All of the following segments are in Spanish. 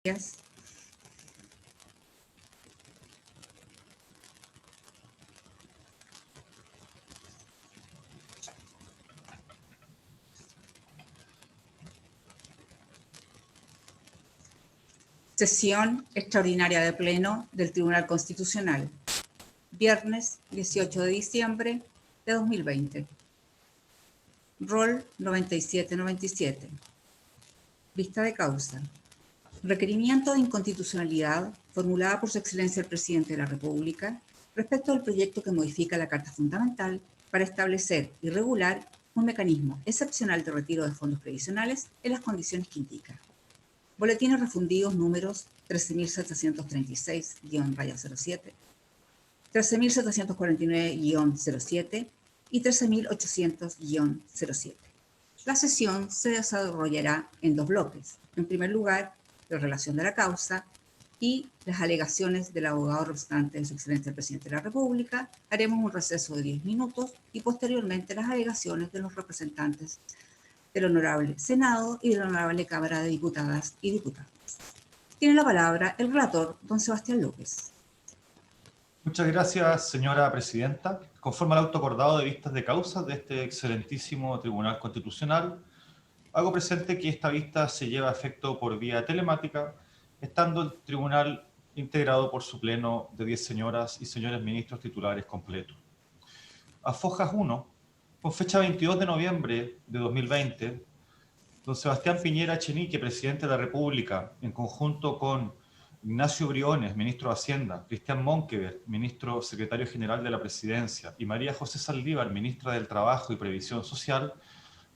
Gracias. Sesión extraordinaria de Pleno del Tribunal Constitucional, viernes 18 de diciembre de 2020. Rol 9797. Vista de causa. Requerimiento de inconstitucionalidad formulada por Su Excelencia el Presidente de la República respecto al proyecto que modifica la Carta Fundamental para establecer y regular un mecanismo excepcional de retiro de fondos previsionales en las condiciones que indica. Boletines refundidos números 13.736-07, 13.749-07 y 13.800-07. La sesión se desarrollará en dos bloques. En primer lugar, la relación de la causa y las alegaciones del abogado representante de Su Excelencia el Presidente de la República. Haremos un receso de 10 minutos y posteriormente las alegaciones de los representantes del Honorable Senado y de la Honorable Cámara de Diputadas y Diputados. Tiene la palabra el relator, don Sebastián López. Muchas gracias, señora presidenta. Conforme al auto acordado de vistas de causa de este excelentísimo Tribunal Constitucional, hago presente que esta vista se lleva a efecto por vía telemática, estando el tribunal integrado por su pleno de 10 señoras y señores ministros titulares completos. A Fojas 1, con fecha 22 de noviembre de 2020, don Sebastián Piñera Echenique, presidente de la República, en conjunto con Ignacio Briones, ministro de Hacienda, Cristian Monkeberg, ministro secretario general de la Presidencia, y María José Saldívar, ministra del Trabajo y Previsión Social,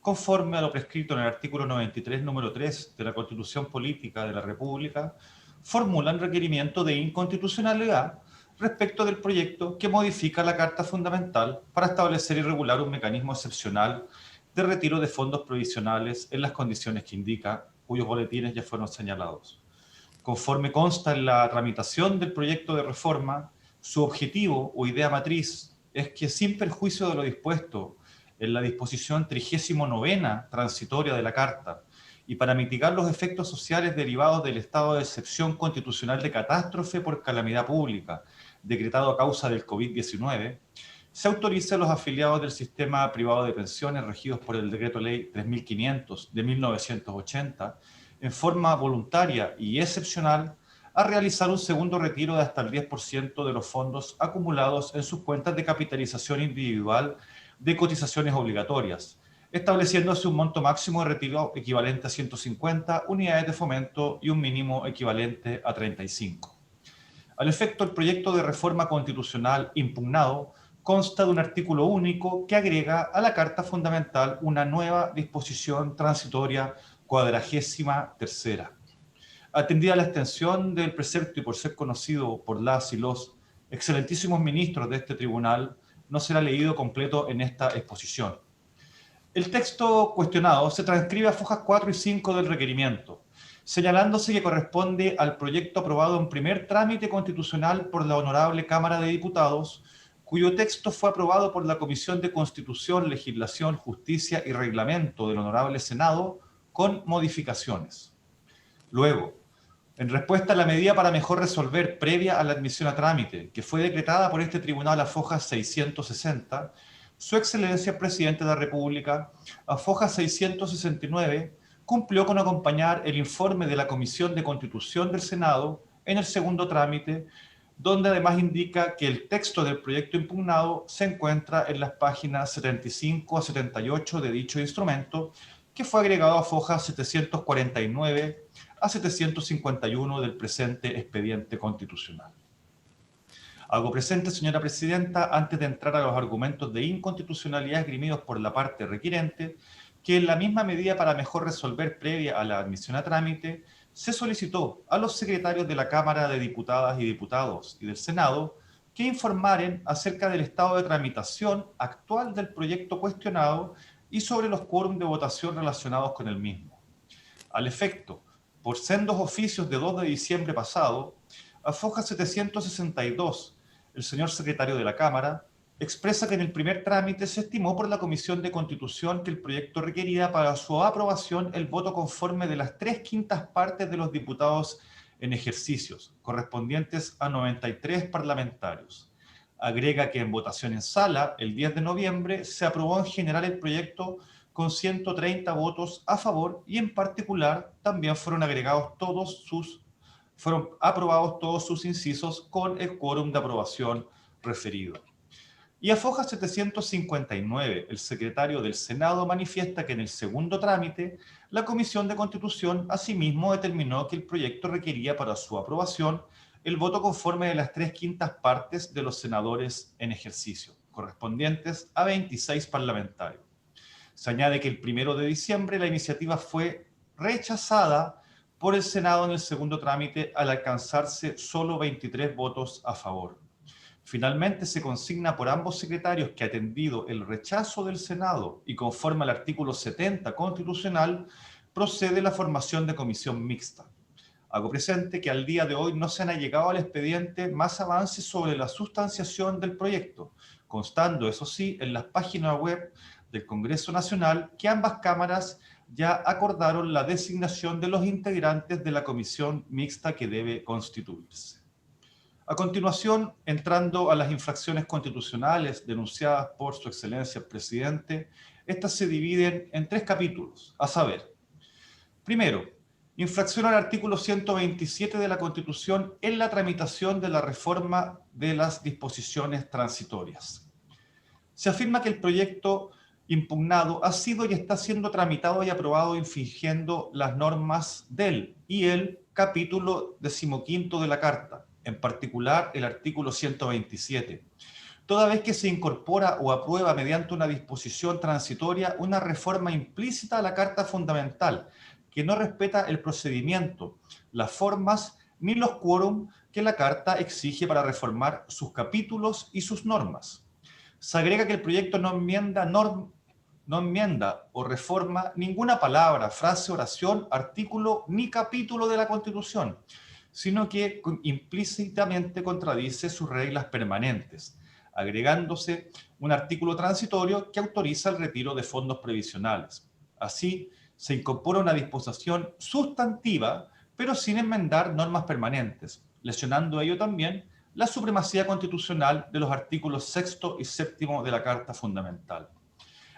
conforme a lo prescrito en el artículo 93, número 3 de la Constitución Política de la República, formulan requerimiento de inconstitucionalidad respecto del proyecto que modifica la Carta Fundamental para establecer y regular un mecanismo excepcional de retiro de fondos provisionales en las condiciones que indica, cuyos boletines ya fueron señalados. Conforme consta en la tramitación del proyecto de reforma, su objetivo o idea matriz es que, sin perjuicio de lo dispuesto en la disposición 39ª transitoria de la Carta, y para mitigar los efectos sociales derivados del estado de excepción constitucional de catástrofe por calamidad pública, decretado a causa del COVID-19, se autoriza a los afiliados del sistema privado de pensiones regidos por el Decreto Ley 3500 de 1980, en forma voluntaria y excepcional, a realizar un segundo retiro de hasta el 10% de los fondos acumulados en sus cuentas de capitalización individual de cotizaciones obligatorias, estableciéndose un monto máximo de retiro equivalente a 150 unidades de fomento y un mínimo equivalente a 35. Al efecto, el proyecto de reforma constitucional impugnado consta de un artículo único que agrega a la Carta Fundamental una nueva disposición transitoria 43ª. Atendida la extensión del precepto y por ser conocido por las y los excelentísimos ministros de este tribunal, no será leído completo en esta exposición. El texto cuestionado se transcribe a fojas 4 y 5 del requerimiento, señalándose que corresponde al proyecto aprobado en primer trámite constitucional por la Honorable Cámara de Diputados, cuyo texto fue aprobado por la Comisión de Constitución, Legislación, Justicia y Reglamento del Honorable Senado con modificaciones. Luego, en respuesta a la medida para mejor resolver previa a la admisión a trámite, que fue decretada por este tribunal a fojas 660, Su Excelencia el Presidente de la República, a foja 669, cumplió con acompañar el informe de la Comisión de Constitución del Senado en el segundo trámite, donde además indica que el texto del proyecto impugnado se encuentra en las páginas 75 a 78 de dicho instrumento, que fue agregado a fojas 749 a 751 del presente expediente constitucional. Hago presente, señora presidenta, antes de entrar a los argumentos de inconstitucionalidad esgrimidos por la parte requirente, que en la misma medida para mejor resolver previa a la admisión a trámite, se solicitó a los secretarios de la Cámara de Diputadas y Diputados y del Senado que informaren acerca del estado de tramitación actual del proyecto cuestionado y sobre los quórum de votación relacionados con el mismo. Al efecto, por sendos oficios de 2 de diciembre pasado, a foja 762, el señor secretario de la Cámara expresa que en el primer trámite se estimó por la Comisión de Constitución que el proyecto requería para su aprobación el voto conforme de las 3/5 partes de los diputados en ejercicios, correspondientes a 93 parlamentarios. Agrega que en votación en sala, el 10 de noviembre, se aprobó en general el proyecto con 130 votos a favor y en particular también fueron aprobados todos sus incisos con el quórum de aprobación referido. Y a foja 759, el secretario del Senado manifiesta que en el segundo trámite, la Comisión de Constitución asimismo determinó que el proyecto requería para su aprobación el voto conforme de las 3/5 partes de los senadores en ejercicio, correspondientes a 26 parlamentarios. Se añade que el 1 de diciembre la iniciativa fue rechazada por el Senado en el segundo trámite al alcanzarse solo 23 votos a favor. Finalmente se consigna por ambos secretarios que, atendido el rechazo del Senado y conforme al artículo 70 constitucional, procede la formación de comisión mixta. Hago presente que al día de hoy no se han allegado al expediente más avances sobre la sustanciación del proyecto, constando, eso sí, en las páginas web del Congreso Nacional que ambas cámaras ya acordaron la designación de los integrantes de la comisión mixta que debe constituirse. A continuación, entrando a las infracciones constitucionales denunciadas por Su Excelencia el Presidente, estas se dividen en 3 capítulos, a saber, primero, infracción al artículo 127 de la Constitución en la tramitación de la reforma de las disposiciones transitorias. Se afirma que el proyecto impugnado ha sido y está siendo tramitado y aprobado infringiendo las normas del y el capítulo 15 de la Carta, en particular el artículo 127, toda vez que se incorpora o aprueba mediante una disposición transitoria una reforma implícita a la Carta Fundamental, que no respeta el procedimiento, las formas ni los quórum que la Carta exige para reformar sus capítulos y sus normas. Se agrega que el proyecto no enmienda o reforma ninguna palabra, frase, oración, artículo ni capítulo de la Constitución, sino que implícitamente contradice sus reglas permanentes, agregándose un artículo transitorio que autoriza el retiro de fondos previsionales. Así, se incorpora una disposición sustantiva, pero sin enmendar normas permanentes, lesionando ello también la supremacía constitucional de los artículos 6 y 7 de la Carta Fundamental.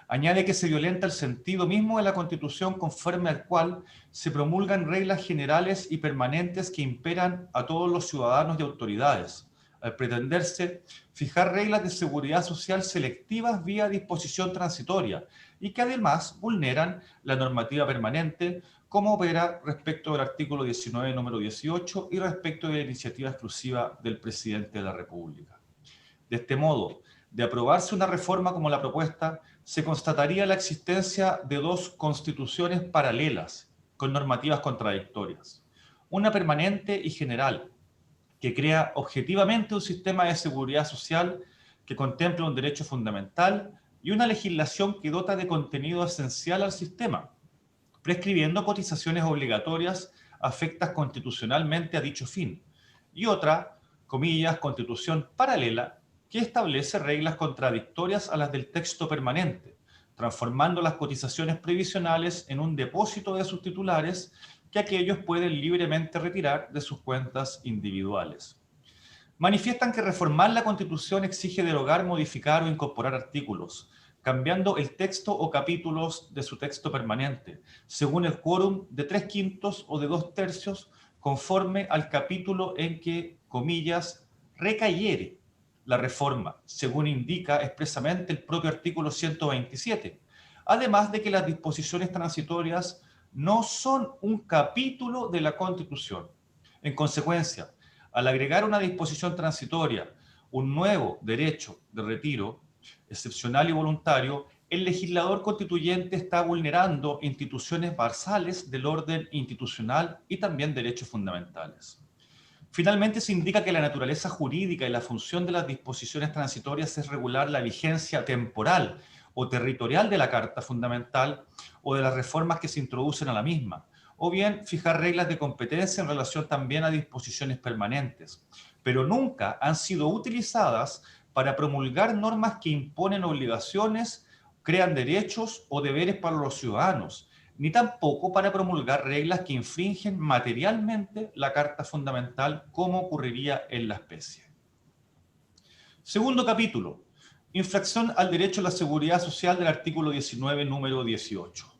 Añade que se violenta el sentido mismo de la Constitución conforme al cual se promulgan reglas generales y permanentes que imperan a todos los ciudadanos y autoridades, al pretenderse fijar reglas de seguridad social selectivas vía disposición transitoria y que además vulneran la normativa permanente, como opera respecto del artículo 19, número 18 y respecto de la iniciativa exclusiva del Presidente de la República. De este modo, de aprobarse una reforma como la propuesta, se constataría la existencia de 2 constituciones paralelas con normativas contradictorias. Una permanente y general, que crea objetivamente un sistema de seguridad social que contempla un derecho fundamental y una legislación que dota de contenido esencial al sistema, prescribiendo cotizaciones obligatorias afectas constitucionalmente a dicho fin. Y otra, comillas, constitución paralela, que establece reglas contradictorias a las del texto permanente, transformando las cotizaciones previsionales en un depósito de sus titulares que aquellos pueden libremente retirar de sus cuentas individuales. Manifiestan que reformar la Constitución exige derogar, modificar o incorporar artículos, cambiando el texto o capítulos de su texto permanente, según el quórum de 3/5 o de 2/3, conforme al capítulo en que, comillas, recayere la reforma, según indica expresamente el propio artículo 127, además de que las disposiciones transitorias no son un capítulo de la Constitución. En consecuencia, al agregar una disposición transitoria, un nuevo derecho de retiro, excepcional y voluntario, el legislador constituyente está vulnerando instituciones basales del orden institucional y también derechos fundamentales. Finalmente, se indica que la naturaleza jurídica y la función de las disposiciones transitorias es regular la vigencia temporal o territorial de la Carta Fundamental o de las reformas que se introducen a la misma, o bien fijar reglas de competencia en relación también a disposiciones permanentes, pero nunca han sido utilizadas para promulgar normas que imponen obligaciones, crean derechos o deberes para los ciudadanos, ni tampoco para promulgar reglas que infringen materialmente la Carta Fundamental, como ocurriría en la especie. Segundo capítulo, infracción al derecho a la seguridad social del artículo 19, número 18.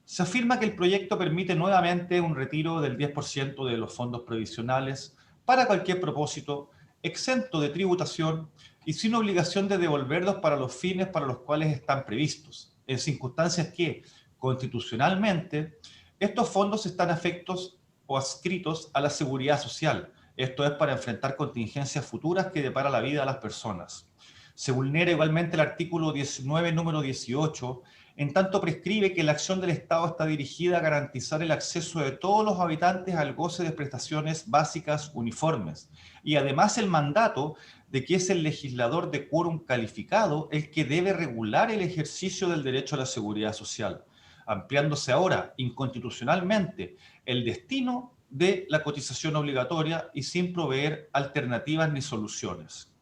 Se afirma que el proyecto permite nuevamente un retiro del 10% de los fondos previsionales para cualquier propósito, exento de tributación y sin obligación de devolverlos para los fines para los cuales están previstos, en circunstancias que, constitucionalmente, estos fondos están afectos o adscritos a la seguridad social. Esto es para enfrentar contingencias futuras que depara la vida a las personas. Se vulnera igualmente el artículo 19, número 18, en tanto prescribe que la acción del Estado está dirigida a garantizar el acceso de todos los habitantes al goce de prestaciones básicas uniformes, y además el mandato de que es el legislador de quórum calificado el que debe regular el ejercicio del derecho a la seguridad social, ampliándose ahora inconstitucionalmente el destino de la cotización obligatoria y sin proveer alternativas ni soluciones.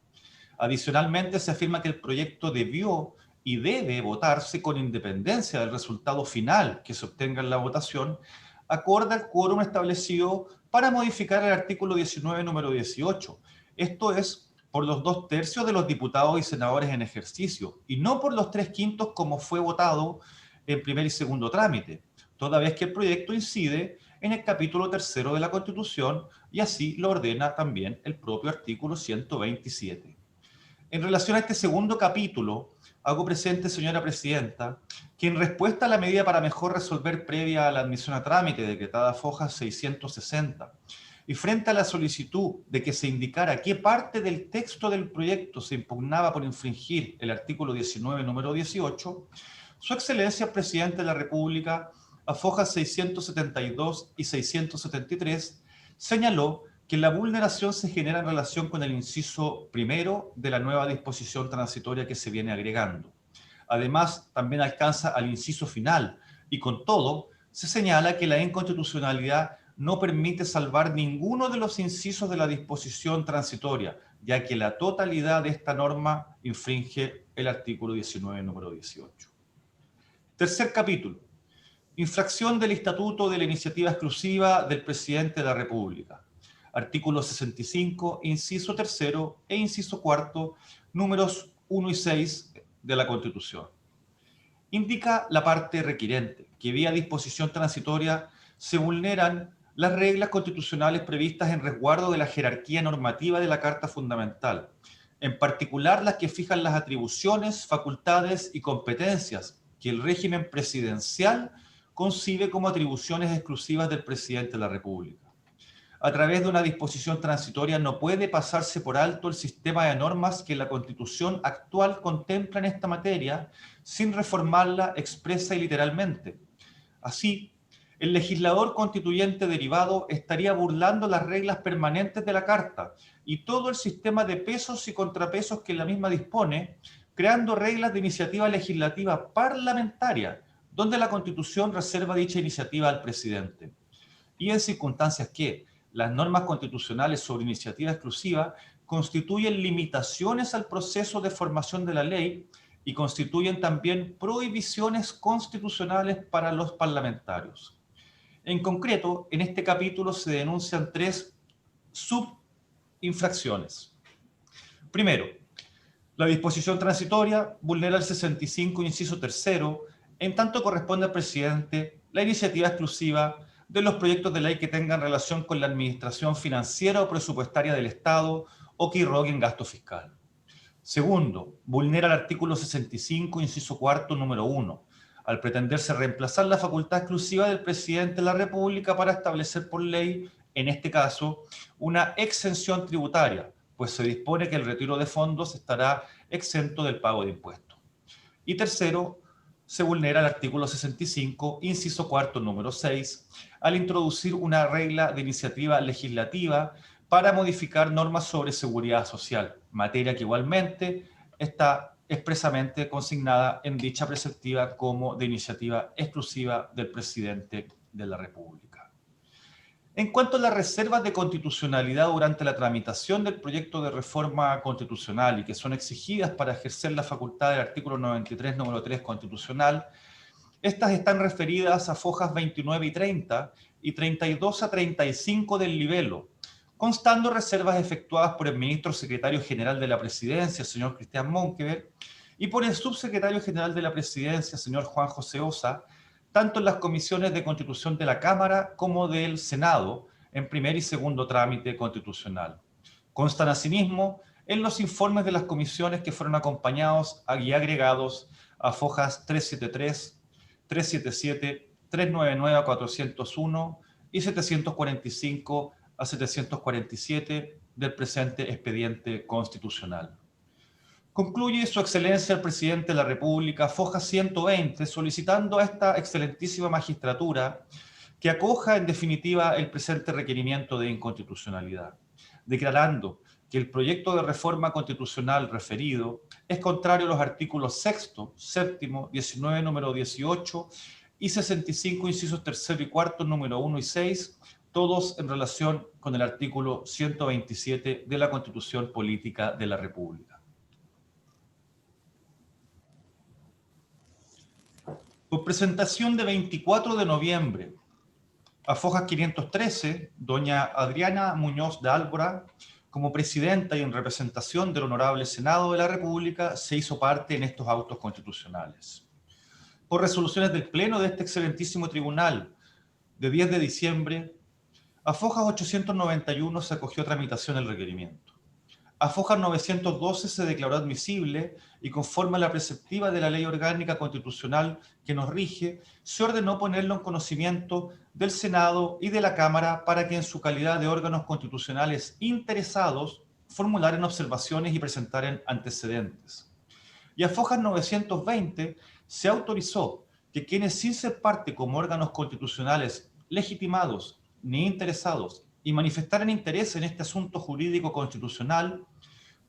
Adicionalmente, se afirma que el proyecto debió y debe votarse con independencia del resultado final que se obtenga en la votación, acorde al quórum establecido para modificar el artículo 19, número 18. Esto es, por los 2/3 de los diputados y senadores en ejercicio, y no por los 3/5 como fue votado en primer y segundo trámite, toda vez que el proyecto incide en el capítulo 3 de la Constitución y así lo ordena también el propio artículo 127. En relación a este segundo capítulo, hago presente, señora presidenta, que en respuesta a la medida para mejor resolver previa a la admisión a trámite decretada foja 660, y frente a la solicitud de que se indicara qué parte del texto del proyecto se impugnaba por infringir el artículo 19, número 18, Su Excelencia el Presidente de la República, a fojas 672 y 673, señaló que la vulneración se genera en relación con el inciso primero de la nueva disposición transitoria que se viene agregando. Además, también alcanza al inciso final y con todo, se señala que la inconstitucionalidad no permite salvar ninguno de los incisos de la disposición transitoria, ya que la totalidad de esta norma infringe el artículo 19, número 18. Tercer capítulo. Infracción del Estatuto de la Iniciativa Exclusiva del Presidente de la República. Artículo 65, inciso tercero e inciso cuarto, números 1 y 6 de la Constitución. Indica la parte requirente que vía disposición transitoria se vulneran las reglas constitucionales previstas en resguardo de la jerarquía normativa de la Carta Fundamental, en particular las que fijan las atribuciones, facultades y competencias que el régimen presidencial concibe como atribuciones exclusivas del Presidente de la República. A través de una disposición transitoria no puede pasarse por alto el sistema de normas que la Constitución actual contempla en esta materia sin reformarla expresa y literalmente. Así, el legislador constituyente derivado estaría burlando las reglas permanentes de la Carta y todo el sistema de pesos y contrapesos que la misma dispone, creando reglas de iniciativa legislativa parlamentaria, donde la Constitución reserva dicha iniciativa al presidente. Y en circunstancias que las normas constitucionales sobre iniciativa exclusiva constituyen limitaciones al proceso de formación de la ley y constituyen también prohibiciones constitucionales para los parlamentarios. En concreto, en este capítulo se denuncian 3 subinfracciones. Primero, la disposición transitoria vulnera el 65, inciso tercero, en tanto corresponde al presidente la iniciativa exclusiva de los proyectos de ley que tengan relación con la administración financiera o presupuestaria del Estado o que irroguen gasto fiscal. Segundo, vulnera el artículo 65, inciso cuarto, número 1, al pretenderse reemplazar la facultad exclusiva del presidente de la República para establecer por ley, en este caso, una exención tributaria, pues se dispone que el retiro de fondos estará exento del pago de impuestos. Y tercero, se vulnera el artículo 65, inciso cuarto, número 6, al introducir una regla de iniciativa legislativa para modificar normas sobre seguridad social, materia que igualmente está expresamente consignada en dicha preceptiva como de iniciativa exclusiva del presidente de la República. En cuanto a las reservas de constitucionalidad durante la tramitación del proyecto de reforma constitucional y que son exigidas para ejercer la facultad del artículo 93, número 3 constitucional, Estas están referidas a fojas 29 y 30 y 32 a 35 del libelo, constando reservas efectuadas por el ministro secretario general de la Presidencia, señor Cristian Monkeberg, y por el subsecretario general de la Presidencia, señor Juan José Osa, tanto en las comisiones de Constitución de la Cámara como del Senado, en primer y segundo trámite constitucional. Constan asimismo en los informes de las comisiones que fueron acompañados y agregados a fojas 373, 377, 399 a 401 y 745 a 747 del presente expediente constitucional. Concluye Su Excelencia el Presidente de la República, foja 120, solicitando a esta excelentísima magistratura que acoja en definitiva el presente requerimiento de inconstitucionalidad, declarando que el proyecto de reforma constitucional referido es contrario a los artículos 6º, 7º, 19, número 18 y 65, incisos 3 y 4, número 1 y 6, todos en relación con el artículo 127 de la Constitución Política de la República. Por presentación de 24 de noviembre, a fojas 513, doña Adriana Muñoz de Álvora, como presidenta y en representación del Honorable Senado de la República, se hizo parte en estos autos constitucionales. Por resoluciones del Pleno de este excelentísimo tribunal, de 10 de diciembre, a fojas 891 se acogió a tramitación el requerimiento. A fojas 912 se declaró admisible y conforme a la preceptiva de la Ley Orgánica Constitucional que nos rige, se ordenó ponerlo en conocimiento del Senado y de la Cámara para que en su calidad de órganos constitucionales interesados formularan observaciones y presentaran antecedentes. Y a fojas 920 se autorizó que quienes sin ser parte como órganos constitucionales legitimados ni interesados y manifestaran interés en este asunto jurídico constitucional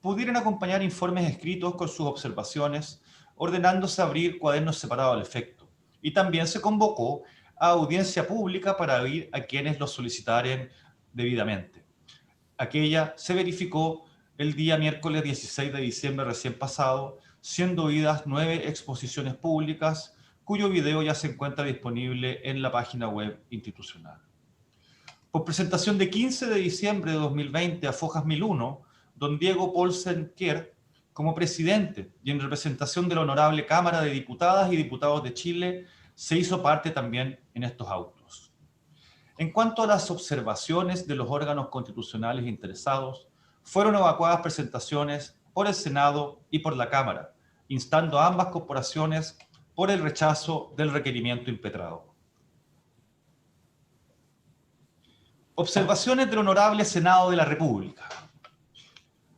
pudieran acompañar informes escritos con sus observaciones, ordenándose abrir cuadernos separados al efecto. Y también se convocó a audiencia pública para oír a quienes lo solicitaren debidamente. Aquella se verificó el día miércoles 16 de diciembre recién pasado, siendo oídas 9 exposiciones públicas, cuyo video ya se encuentra disponible en la página web institucional. Por presentación de 15 de diciembre de 2020 a fojas 1001, don Diego Paulsen Kier, como presidente y en representación de la Honorable Cámara de Diputadas y Diputados de Chile, se hizo parte también en estos autos. En cuanto a las observaciones de los órganos constitucionales interesados, fueron evacuadas presentaciones por el Senado y por la Cámara, instando a ambas corporaciones por el rechazo del requerimiento impetrado. Observaciones del Honorable Senado de la República.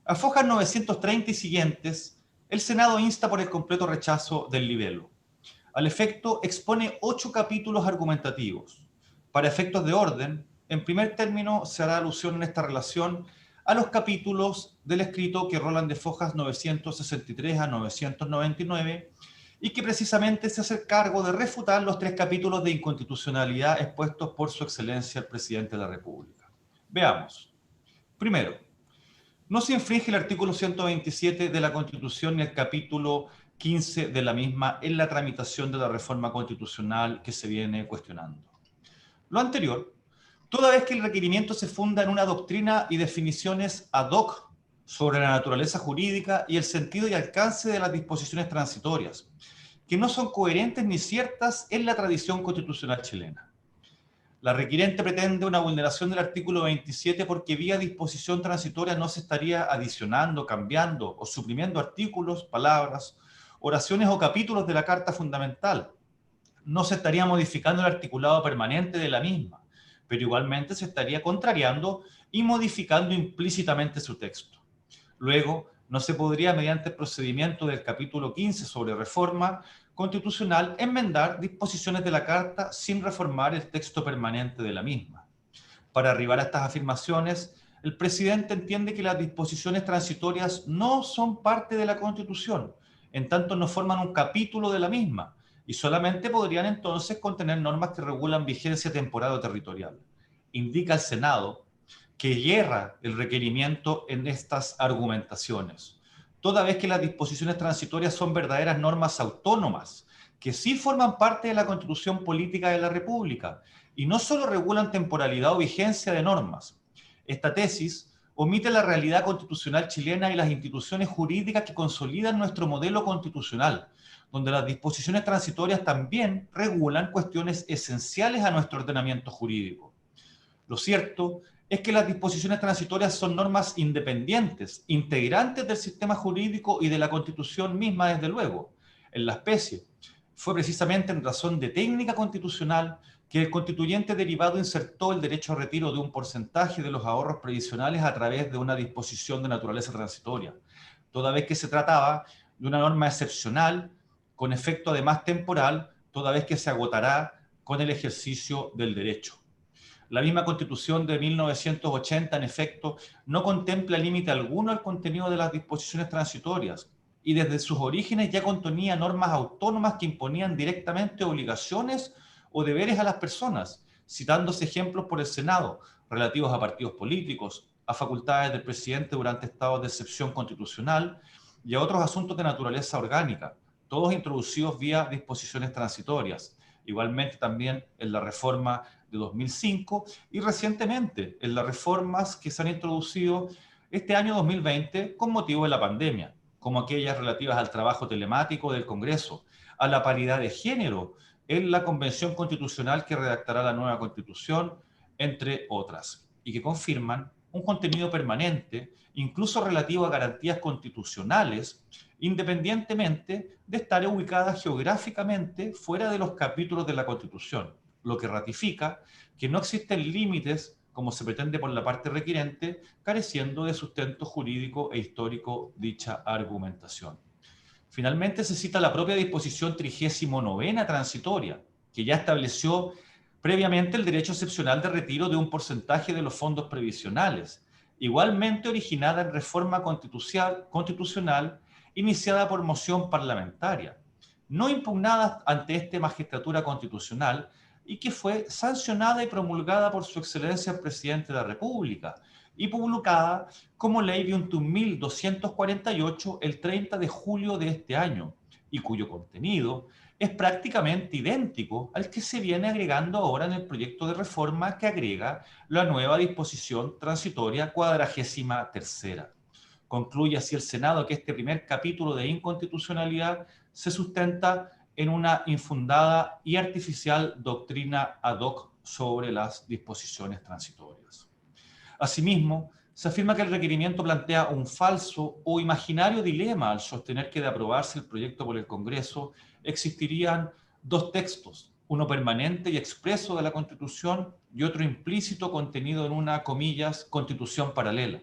A fojas 930 y siguientes, el Senado insta por el completo rechazo del libelo. Al efecto, expone 8 capítulos argumentativos. Para efectos de orden, en primer término se hará alusión en esta relación a los capítulos del escrito que rolan de fojas 963 a 999 y que precisamente se hace cargo de refutar los 3 capítulos de inconstitucionalidad expuestos por Su Excelencia el Presidente de la República. Veamos. Primero, no se infringe el artículo 127 de la Constitución ni el capítulo 15 de la misma en la tramitación de la reforma constitucional que se viene cuestionando. Lo anterior, toda vez que el requerimiento se funda en una doctrina y definiciones ad hoc sobre la naturaleza jurídica y el sentido y alcance de las disposiciones transitorias, que no son coherentes ni ciertas en la tradición constitucional chilena. La requirente pretende una vulneración del artículo 27 porque vía disposición transitoria no se estaría adicionando, cambiando o suprimiendo artículos, palabras, oraciones o capítulos de la Carta Fundamental. No se estaría modificando el articulado permanente de la misma, pero igualmente se estaría contrariando y modificando implícitamente su texto. Luego, no se podría, mediante el procedimiento del capítulo 15 sobre reforma constitucional, enmendar disposiciones de la Carta sin reformar el texto permanente de la misma. Para arribar a estas afirmaciones, el presidente entiende que las disposiciones transitorias no son parte de la Constitución, en tanto no forman un capítulo de la misma, y solamente podrían entonces contener normas que regulan vigencia temporal o territorial. Indica el Senado que yerra el requerimiento en estas argumentaciones, toda vez que las disposiciones transitorias son verdaderas normas autónomas que sí forman parte de la Constitución Política de la República y no solo regulan temporalidad o vigencia de normas. Esta tesis omite la realidad constitucional chilena y las instituciones jurídicas que consolidan nuestro modelo constitucional, donde las disposiciones transitorias también regulan cuestiones esenciales a nuestro ordenamiento jurídico. Lo cierto es que las disposiciones transitorias son normas independientes, integrantes del sistema jurídico y de la Constitución misma, desde luego. En la especie, fue precisamente en razón de técnica constitucional que el constituyente derivado insertó el derecho a retiro de un porcentaje de los ahorros previsionales a través de una disposición de naturaleza transitoria, toda vez que se trataba de una norma excepcional, con efecto además temporal, toda vez que se agotará con el ejercicio del derecho. La misma Constitución de 1980, en efecto, no contempla límite alguno al contenido de las disposiciones transitorias y desde sus orígenes ya contenía normas autónomas que imponían directamente obligaciones o deberes a las personas, citándose ejemplos por el Senado relativos a partidos políticos, a facultades del presidente durante estados de excepción constitucional y a otros asuntos de naturaleza orgánica, todos introducidos vía disposiciones transitorias. Igualmente también en la reforma de 2005 y recientemente en las reformas que se han introducido este año 2020 con motivo de la pandemia, como aquellas relativas al trabajo telemático del Congreso, a la paridad de género en la Convención Constitucional que redactará la nueva Constitución, entre otras, y que confirman un contenido permanente, incluso relativo a garantías constitucionales, independientemente de estar ubicadas geográficamente fuera de los capítulos de la Constitución, lo que ratifica que no existen límites, como se pretende por la parte requirente, careciendo de sustento jurídico e histórico dicha argumentación. Finalmente se cita la propia disposición 39ª transitoria, que ya estableció previamente el derecho excepcional de retiro de un porcentaje de los fondos previsionales, igualmente originada en reforma constitucional iniciada por moción parlamentaria, no impugnada ante esta magistratura constitucional y que fue sancionada y promulgada por su excelencia el presidente de la República y publicada como ley 21.248 el 30 de julio de este año y cuyo contenido es prácticamente idéntico al que se viene agregando ahora en el proyecto de reforma que agrega la nueva disposición transitoria 43ª. Concluye así el Senado que este primer capítulo de inconstitucionalidad se sustenta en una infundada y artificial doctrina ad hoc sobre las disposiciones transitorias. Asimismo, se afirma que el requerimiento plantea un falso o imaginario dilema al sostener que de aprobarse el proyecto por el Congreso existirían dos textos, uno permanente y expreso de la Constitución y otro implícito contenido en una, comillas, constitución paralela.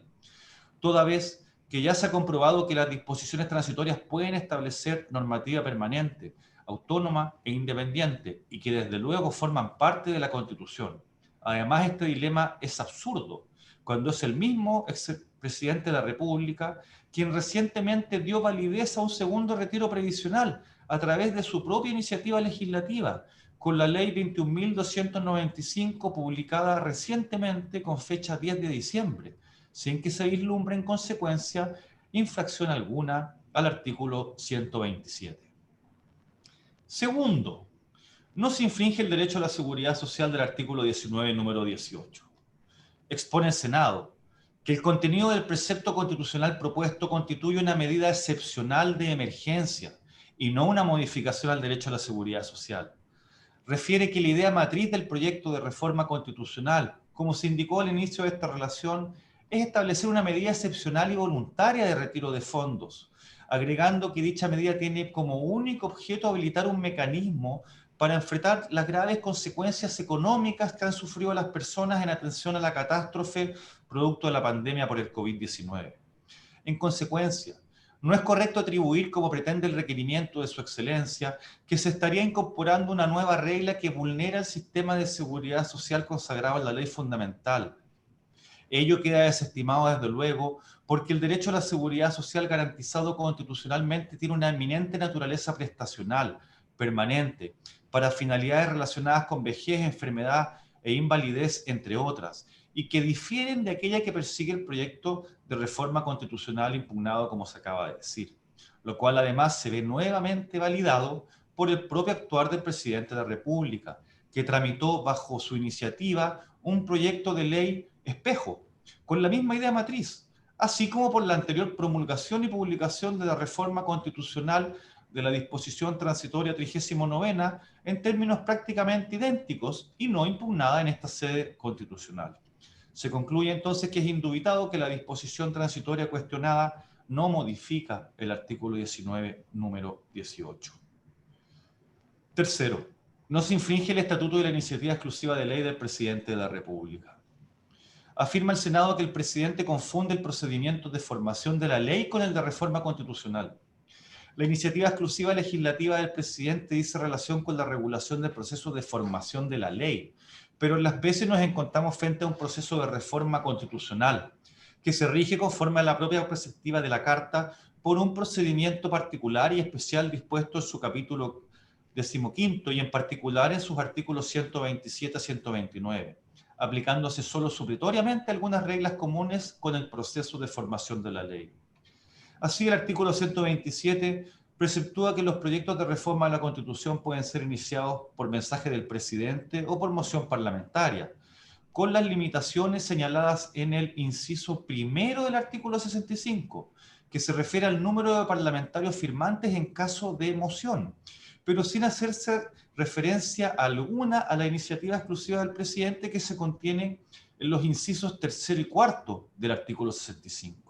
Toda vez que ya se ha comprobado que las disposiciones transitorias pueden establecer normativa permanente, autónoma e independiente y que desde luego forman parte de la Constitución. Además, este dilema es absurdo cuando es el mismo expresidente de la República quien recientemente dio validez a un segundo retiro previsional a través de su propia iniciativa legislativa, con la ley 21.295 publicada recientemente con fecha 10 de diciembre, sin que se vislumbre en consecuencia infracción alguna al artículo 127. Segundo, no se infringe el derecho a la seguridad social del artículo 19, número 18. Expone el Senado que el contenido del precepto constitucional propuesto constituye una medida excepcional de emergencia y no una modificación al derecho a la seguridad social. Refiere que la idea matriz del proyecto de reforma constitucional, como se indicó al inicio de esta relación, es establecer una medida excepcional y voluntaria de retiro de fondos, agregando que dicha medida tiene como único objeto habilitar un mecanismo para enfrentar las graves consecuencias económicas que han sufrido las personas en atención a la catástrofe producto de la pandemia por el COVID-19. En consecuencia, no es correcto atribuir, como pretende el requerimiento de su excelencia, que se estaría incorporando una nueva regla que vulnera el sistema de seguridad social consagrado en la ley fundamental. Ello queda desestimado desde luego porque el derecho a la seguridad social garantizado constitucionalmente tiene una eminente naturaleza prestacional, permanente, para finalidades relacionadas con vejez, enfermedad e invalidez, entre otras, y que difieren de aquella que persigue el proyecto de reforma constitucional impugnado, como se acaba de decir, lo cual además se ve nuevamente validado por el propio actuar del presidente de la República, que tramitó bajo su iniciativa un proyecto de ley espejo, con la misma idea matriz, así como por la anterior promulgación y publicación de la reforma constitucional de la disposición transitoria 39ª en términos prácticamente idénticos y no impugnada en esta sede constitucional. Se concluye entonces que es indubitado que la disposición transitoria cuestionada no modifica el artículo 19, número 18. Tercero, no se infringe el estatuto de la iniciativa exclusiva de ley del presidente de la República. Afirma el Senado que el presidente confunde el procedimiento de formación de la ley con el de reforma constitucional. La iniciativa exclusiva legislativa del presidente dice relación con la regulación del proceso de formación de la ley, pero en las veces nos encontramos frente a un proceso de reforma constitucional que se rige conforme a la propia perspectiva de la Carta por un procedimiento particular y especial dispuesto en su capítulo 15 y en particular en sus artículos 127 a 129, aplicándose solo supletoriamente algunas reglas comunes con el proceso de formación de la ley. Así, el artículo 127 preceptúa que los proyectos de reforma a la Constitución pueden ser iniciados por mensaje del presidente o por moción parlamentaria, con las limitaciones señaladas en el inciso primero del artículo 65, que se refiere al número de parlamentarios firmantes en caso de moción, pero sin hacerse referencia alguna a la iniciativa exclusiva del presidente que se contiene en los incisos tercero y cuarto del artículo 65.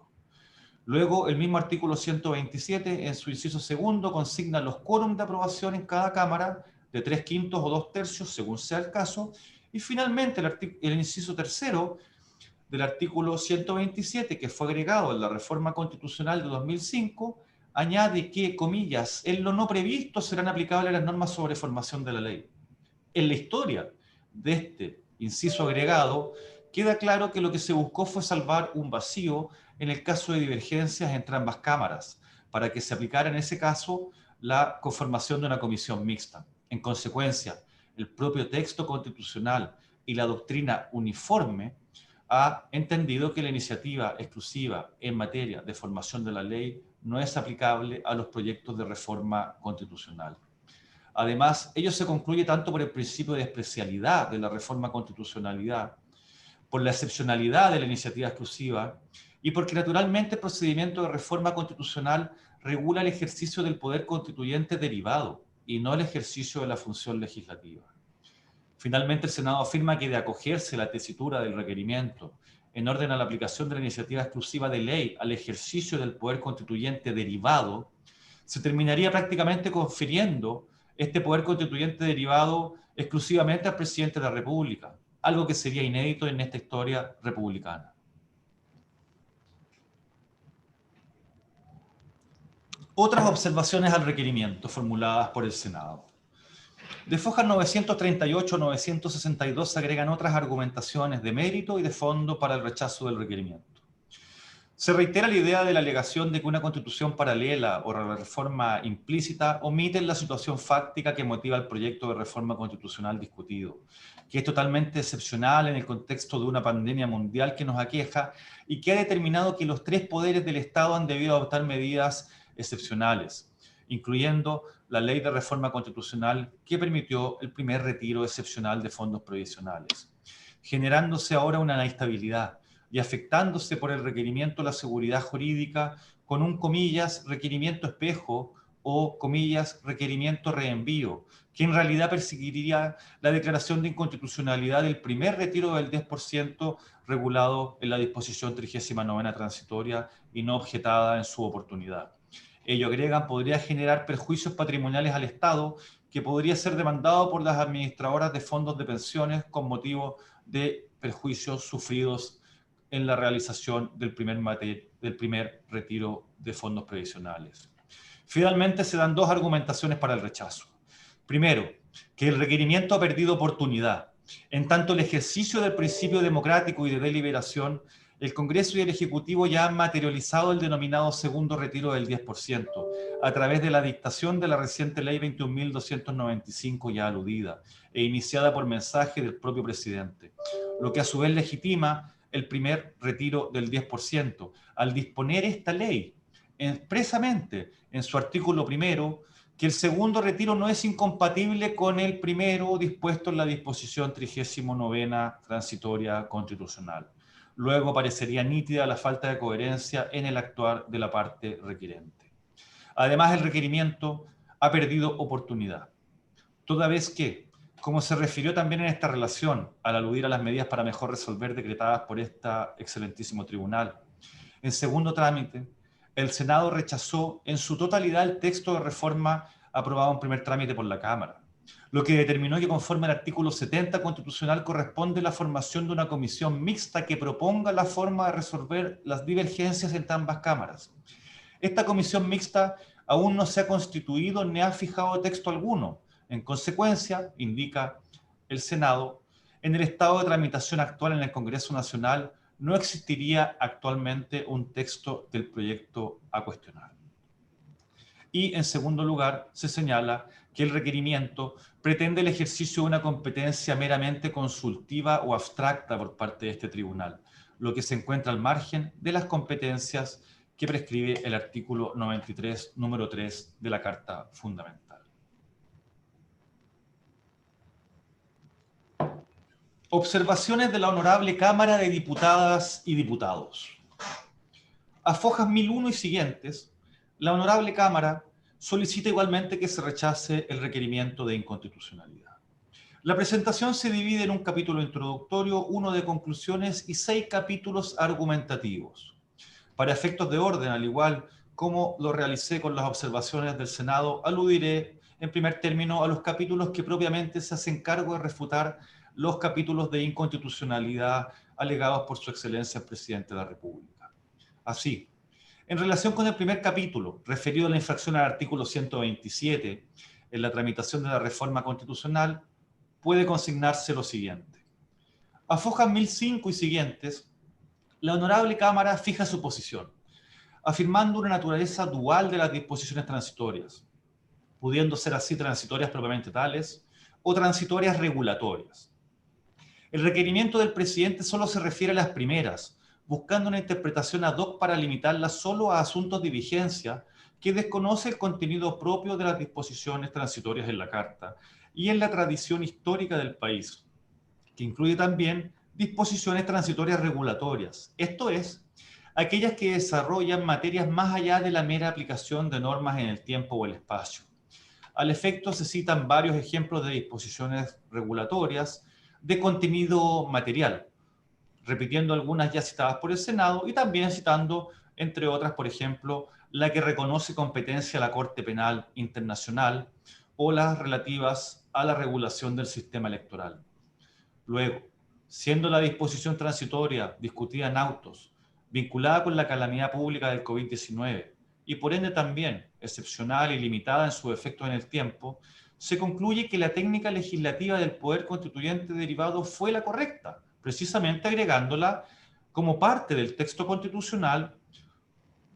Luego, el mismo artículo 127, en su inciso segundo, consigna los quórum de aprobación en cada Cámara de 3/5 o 2/3, según sea el caso. Y finalmente, el inciso tercero del artículo 127, que fue agregado en la reforma constitucional de 2005, añade que, comillas, en lo no previsto serán aplicables las normas sobre formación de la ley. En la historia de este inciso agregado, queda claro que lo que se buscó fue salvar un vacío en el caso de divergencias entre ambas cámaras, para que se aplicara en ese caso la conformación de una comisión mixta. En consecuencia, el propio texto constitucional y la doctrina uniforme ha entendido que la iniciativa exclusiva en materia de formación de la ley no es aplicable a los proyectos de reforma constitucional. Además, ello se concluye tanto por el principio de especialidad de la reforma constitucionalidad, por la excepcionalidad de la iniciativa exclusiva y porque naturalmente el procedimiento de reforma constitucional regula el ejercicio del poder constituyente derivado y no el ejercicio de la función legislativa. Finalmente, el Senado afirma que de acogerse la tesitura del requerimiento en orden a la aplicación de la iniciativa exclusiva de ley al ejercicio del poder constituyente derivado, se terminaría prácticamente confiriendo este poder constituyente derivado exclusivamente al presidente de la República, algo que sería inédito en esta historia republicana. Otras observaciones al requerimiento formuladas por el Senado. De fojas 938 a 962 se agregan otras argumentaciones de mérito y de fondo para el rechazo del requerimiento. Se reitera la idea de la alegación de que una constitución paralela o la reforma implícita omiten la situación fáctica que motiva el proyecto de reforma constitucional discutido, que es totalmente excepcional en el contexto de una pandemia mundial que nos aqueja y que ha determinado que los tres poderes del Estado han debido adoptar medidas excepcionales, incluyendo la ley de reforma constitucional que permitió el primer retiro excepcional de fondos provisionales, generándose ahora una inestabilidad y afectándose por el requerimiento la seguridad jurídica con un, comillas, requerimiento espejo o, comillas, requerimiento reenvío, que en realidad perseguiría la declaración de inconstitucionalidad del primer retiro del 10% regulado en la disposición 39ª transitoria y no objetada en su oportunidad. Ello, agregan, podría generar perjuicios patrimoniales al Estado que podría ser demandado por las administradoras de fondos de pensiones con motivo de perjuicios sufridos en la realización del primer retiro de fondos previsionales. Finalmente, se dan dos argumentaciones para el rechazo. Primero, que el requerimiento ha perdido oportunidad. En tanto el ejercicio del principio democrático y de deliberación, el Congreso y el Ejecutivo ya han materializado el denominado segundo retiro del 10%, a través de la dictación de la reciente Ley 21.295 ya aludida, e iniciada por mensaje del propio presidente, lo que a su vez legitima el primer retiro del 10%, al disponer esta ley expresamente en su artículo primero que el segundo retiro no es incompatible con el primero dispuesto en la disposición 39ª transitoria constitucional. Luego parecería nítida la falta de coherencia en el actuar de la parte requirente. Además, el requerimiento ha perdido oportunidad, toda vez que, como se refirió también en esta relación, al aludir a las medidas para mejor resolver decretadas por este excelentísimo tribunal, en segundo trámite, el Senado rechazó en su totalidad el texto de reforma aprobado en primer trámite por la Cámara, lo que determinó que conforme al artículo 70 constitucional corresponde la formación de una comisión mixta que proponga la forma de resolver las divergencias entre ambas cámaras. Esta comisión mixta aún no se ha constituido ni ha fijado texto alguno. En consecuencia, indica el Senado, en el estado de tramitación actual en el Congreso Nacional no existiría actualmente un texto del proyecto a cuestionar. Y en segundo lugar, se señala que el requerimiento pretende el ejercicio de una competencia meramente consultiva o abstracta por parte de este tribunal, lo que se encuentra al margen de las competencias que prescribe el artículo 93, número 3 de la Carta Fundamental. Observaciones de la Honorable Cámara de Diputadas y Diputados. A fojas 1001 y siguientes, la Honorable Cámara solicita igualmente que se rechace el requerimiento de inconstitucionalidad. La presentación se divide en un capítulo introductorio, 1 de conclusiones y 6 capítulos argumentativos. Para efectos de orden, al igual como lo realicé con las observaciones del Senado, aludiré en primer término a los capítulos que propiamente se hacen cargo de refutar los capítulos de inconstitucionalidad alegados por su excelencia el presidente de la República. Así, en relación con el primer capítulo, referido a la infracción al artículo 127, en la tramitación de la reforma constitucional, puede consignarse lo siguiente. A fojas 1005 y siguientes, la Honorable Cámara fija su posición, afirmando una naturaleza dual de las disposiciones transitorias, pudiendo ser así transitorias propiamente tales o transitorias regulatorias. El requerimiento del presidente solo se refiere a las primeras, buscando una interpretación ad hoc para limitarla solo a asuntos de vigencia que desconoce el contenido propio de las disposiciones transitorias en la Carta y en la tradición histórica del país, que incluye también disposiciones transitorias regulatorias, esto es, aquellas que desarrollan materias más allá de la mera aplicación de normas en el tiempo o el espacio. Al efecto se citan varios ejemplos de disposiciones regulatorias de contenido material, repitiendo algunas ya citadas por el Senado y también citando, entre otras, por ejemplo, la que reconoce competencia a la Corte Penal Internacional o las relativas a la regulación del sistema electoral. Luego, siendo la disposición transitoria discutida en autos, vinculada con la calamidad pública del COVID-19 y por ende también excepcional y limitada en sus efectos en el tiempo, se concluye que la técnica legislativa del poder constituyente derivado fue la correcta, precisamente agregándola como parte del texto constitucional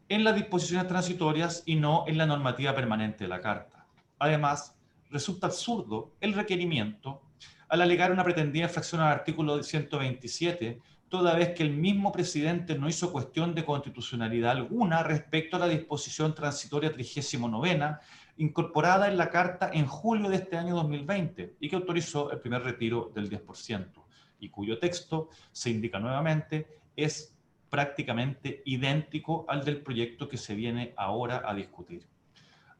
en las disposiciones transitorias y no en la normativa permanente de la Carta. Además, resulta absurdo el requerimiento al alegar una pretendida infracción al artículo 127, toda vez que el mismo presidente no hizo cuestión de constitucionalidad alguna respecto a la disposición transitoria 39ª, incorporada en la Carta en julio de este año 2020 y que autorizó el primer retiro del 10%, y cuyo texto, se indica nuevamente, es prácticamente idéntico al del proyecto que se viene ahora a discutir.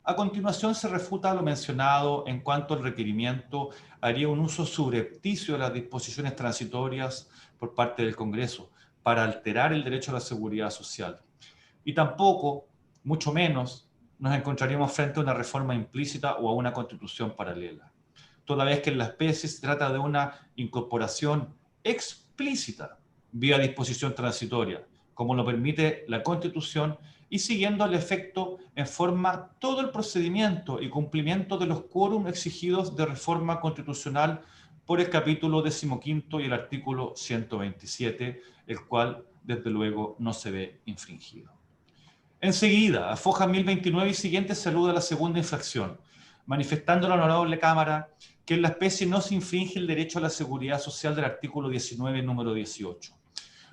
A continuación se refuta lo mencionado en cuanto al requerimiento haría un uso subrepticio de las disposiciones transitorias por parte del Congreso para alterar el derecho a la seguridad social. Y tampoco, mucho menos, nos encontraríamos frente a una reforma implícita o a una constitución paralela, toda vez que en la especie se trata de una incorporación explícita vía disposición transitoria, como lo permite la Constitución, y siguiendo al efecto en forma todo el procedimiento y cumplimiento de los quórum exigidos de reforma constitucional por el capítulo 15 y el artículo 127, el cual, desde luego, no se ve infringido. Enseguida, a foja 1029 y siguientes, se alude a la segunda infracción, manifestando a la Honorable Cámara que en la especie no se infringe el derecho a la seguridad social del artículo 19, número 18.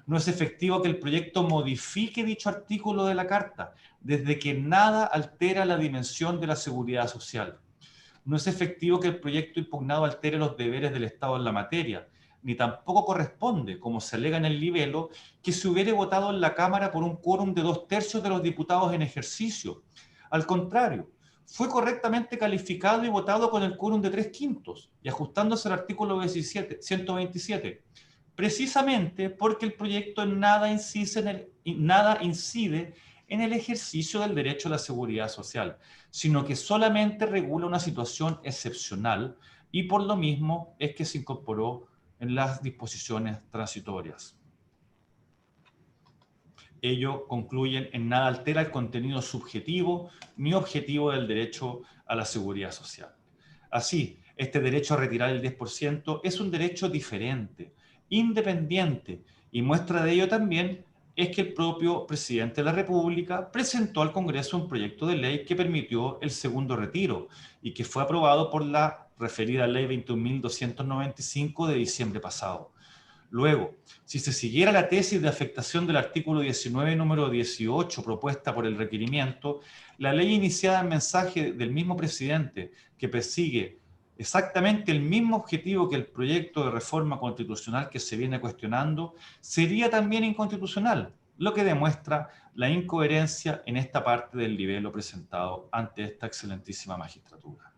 No es efectivo que el proyecto modifique dicho artículo de la Carta, desde que nada altera la dimensión de la seguridad social. No es efectivo que el proyecto impugnado altere los deberes del Estado en la materia, ni tampoco corresponde, como se alega en el libelo, que se hubiere votado en la Cámara por un quórum de 2/3 de los diputados en ejercicio. Al contrario, fue correctamente calificado y votado con el quórum de 3/5 y ajustándose al artículo 127, precisamente porque el proyecto en nada incide en el ejercicio del derecho a la seguridad social, sino que solamente regula una situación excepcional y por lo mismo es que se incorporó en las disposiciones transitorias. Ello, concluyen, en nada altera el contenido subjetivo ni objetivo del derecho a la seguridad social. Así, este derecho a retirar el 10% es un derecho diferente, independiente, y muestra de ello también es que el propio presidente de la República presentó al Congreso un proyecto de ley que permitió el segundo retiro y que fue aprobado por la referida ley 21.295 de diciembre pasado. Luego, si se siguiera la tesis de afectación del artículo 19, número 18, propuesta por el requerimiento, la ley iniciada en mensaje del mismo presidente, que persigue exactamente el mismo objetivo que el proyecto de reforma constitucional que se viene cuestionando, sería también inconstitucional, lo que demuestra la incoherencia en esta parte del libelo presentado ante esta excelentísima magistratura.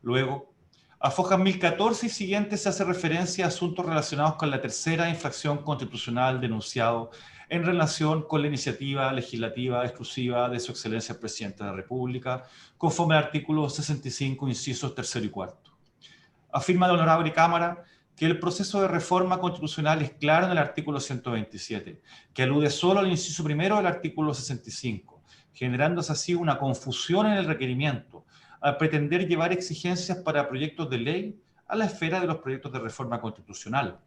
Luego, a Fojas 1014 y siguientes se hace referencia a asuntos relacionados con la tercera infracción constitucional denunciado en relación con la iniciativa legislativa exclusiva de su excelencia el presidente de la República, conforme al artículo 65, incisos 3 y 4. Afirma la honorable Cámara que el proceso de reforma constitucional es claro en el artículo 127, que alude solo al inciso primero del artículo 65, generándose así una confusión en el requerimiento, al pretender llevar exigencias para proyectos de ley a la esfera de los proyectos de reforma constitucional.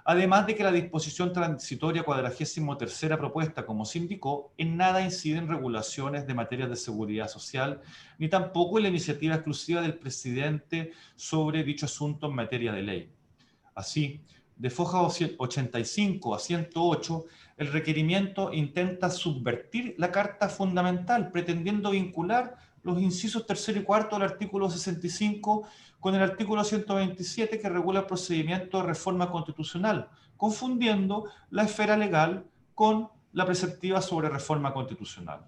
Además de que la disposición transitoria 43ª propuesta, como se indicó, en nada incide en regulaciones de materias de seguridad social, ni tampoco en la iniciativa exclusiva del presidente sobre dicho asunto en materia de ley. Así, de Fojas 85 a 108, el requerimiento intenta subvertir la Carta Fundamental, pretendiendo vincular los incisos 3 y 4 del artículo 65 con el artículo 127 que regula el procedimiento de reforma constitucional, confundiendo la esfera legal con la preceptiva sobre reforma constitucional.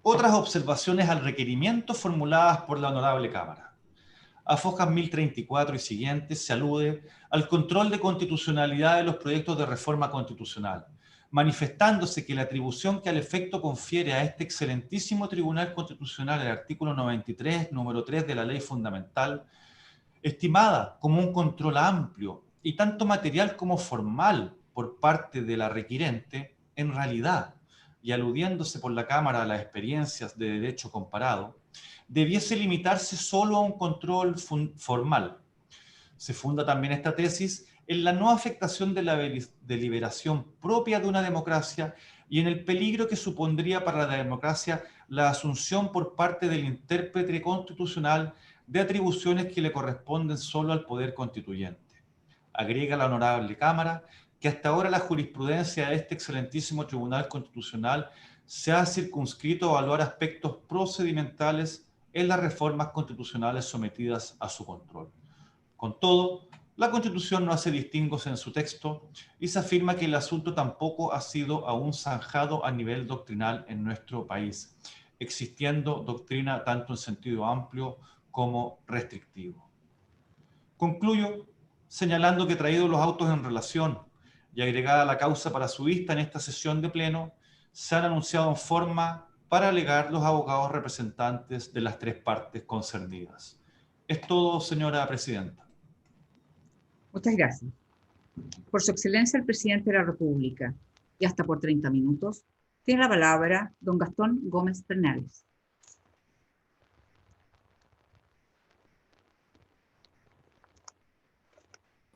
Otras observaciones al requerimiento formuladas por la honorable Cámara. A Fojas 1034 y siguientes se alude al control de constitucionalidad de los proyectos de reforma constitucional, manifestándose que la atribución que al efecto confiere a este excelentísimo Tribunal Constitucional el artículo 93, número 3 de la Ley Fundamental, estimada como un control amplio y tanto material como formal por parte de la requirente, en realidad, y aludiéndose por la Cámara a las experiencias de derecho comparado, debiese limitarse solo a un control formal. Se funda también esta tesis en la no afectación de la deliberación propia de una democracia y en el peligro que supondría para la democracia la asunción por parte del intérprete constitucional de atribuciones que le corresponden solo al poder constituyente. Agrega la honorable Cámara que hasta ahora la jurisprudencia de este excelentísimo Tribunal Constitucional se ha circunscrito a evaluar aspectos procedimentales en las reformas constitucionales sometidas a su control. Con todo, la Constitución no hace distingos en su texto y se afirma que el asunto tampoco ha sido aún zanjado a nivel doctrinal en nuestro país, existiendo doctrina tanto en sentido amplio como restrictivo. Concluyo señalando que traídos los autos en relación y agregada la causa para su vista en esta sesión de pleno, se han anunciado en forma para alegar los abogados representantes de las tres partes concernidas. Es todo, señora presidenta. Muchas gracias. Por su excelencia el presidente de la República, y hasta por 30 minutos, tiene la palabra don Gastón Gómez Bernales.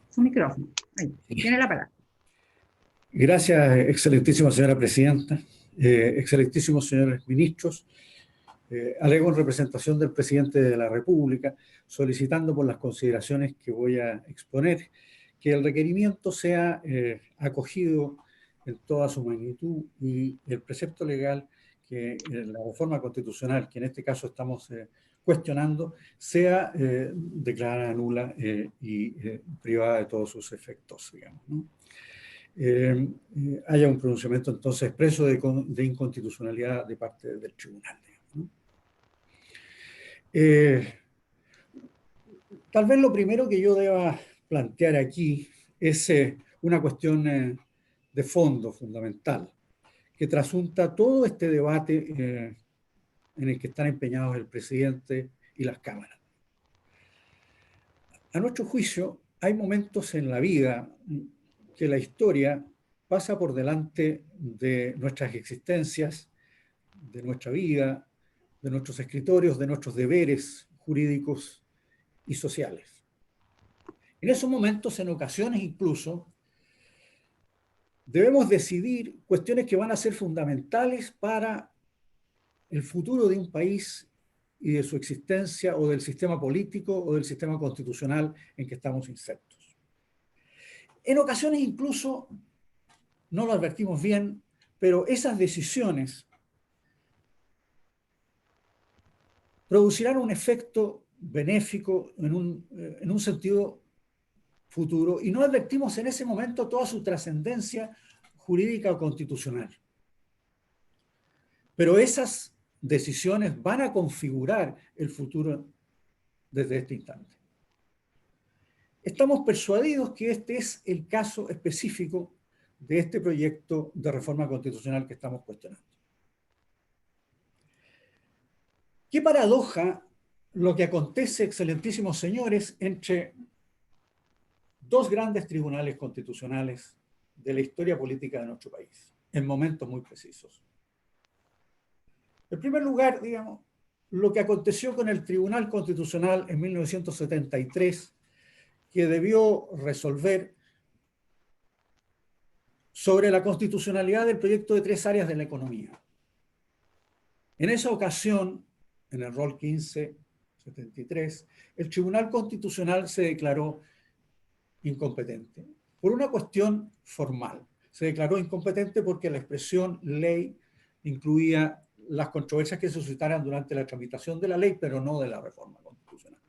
Su micrófono. Ahí, tiene la palabra. Gracias, excelentísima señora presidenta, excelentísimos señores ministros, Alego en representación del presidente de la República, solicitando por las consideraciones que voy a exponer, que el requerimiento sea acogido en toda su magnitud y el precepto legal que la reforma constitucional, que en este caso estamos cuestionando, sea declarada nula y privada de todos sus efectos, digamos, ¿no? Haya un pronunciamiento entonces expreso de inconstitucionalidad de parte del tribunal, ¿no? Tal vez lo primero que yo deba plantear aquí es una cuestión de fondo fundamental, que trasunta todo este debate en el que están empeñados el presidente y las cámaras. A nuestro juicio, hay momentos en la vida que la historia pasa por delante de nuestras existencias, de nuestra vida, de nuestros escritorios, de nuestros deberes jurídicos y sociales. En esos momentos, en ocasiones incluso, debemos decidir cuestiones que van a ser fundamentales para el futuro de un país y de su existencia o del sistema político o del sistema constitucional en que estamos insertos. En ocasiones incluso, no lo advertimos bien, pero esas decisiones producirán un efecto benéfico en un sentido futuro y no advertimos en ese momento toda su trascendencia jurídica o constitucional. Pero esas decisiones van a configurar el futuro desde este instante. Estamos persuadidos que este es el caso específico de este proyecto de reforma constitucional que estamos cuestionando. Qué paradoja lo que acontece, excelentísimos señores, entre dos grandes tribunales constitucionales de la historia política de nuestro país, en momentos muy precisos. En primer lugar, digamos, lo que aconteció con el Tribunal Constitucional en 1973, que debió resolver sobre la constitucionalidad del proyecto de 3 áreas de la economía. En esa ocasión, en el rol 1573, el Tribunal Constitucional se declaró incompetente por una cuestión formal. Se declaró incompetente porque la expresión ley incluía las controversias que se suscitaran durante la tramitación de la ley, pero no de la reforma constitucional.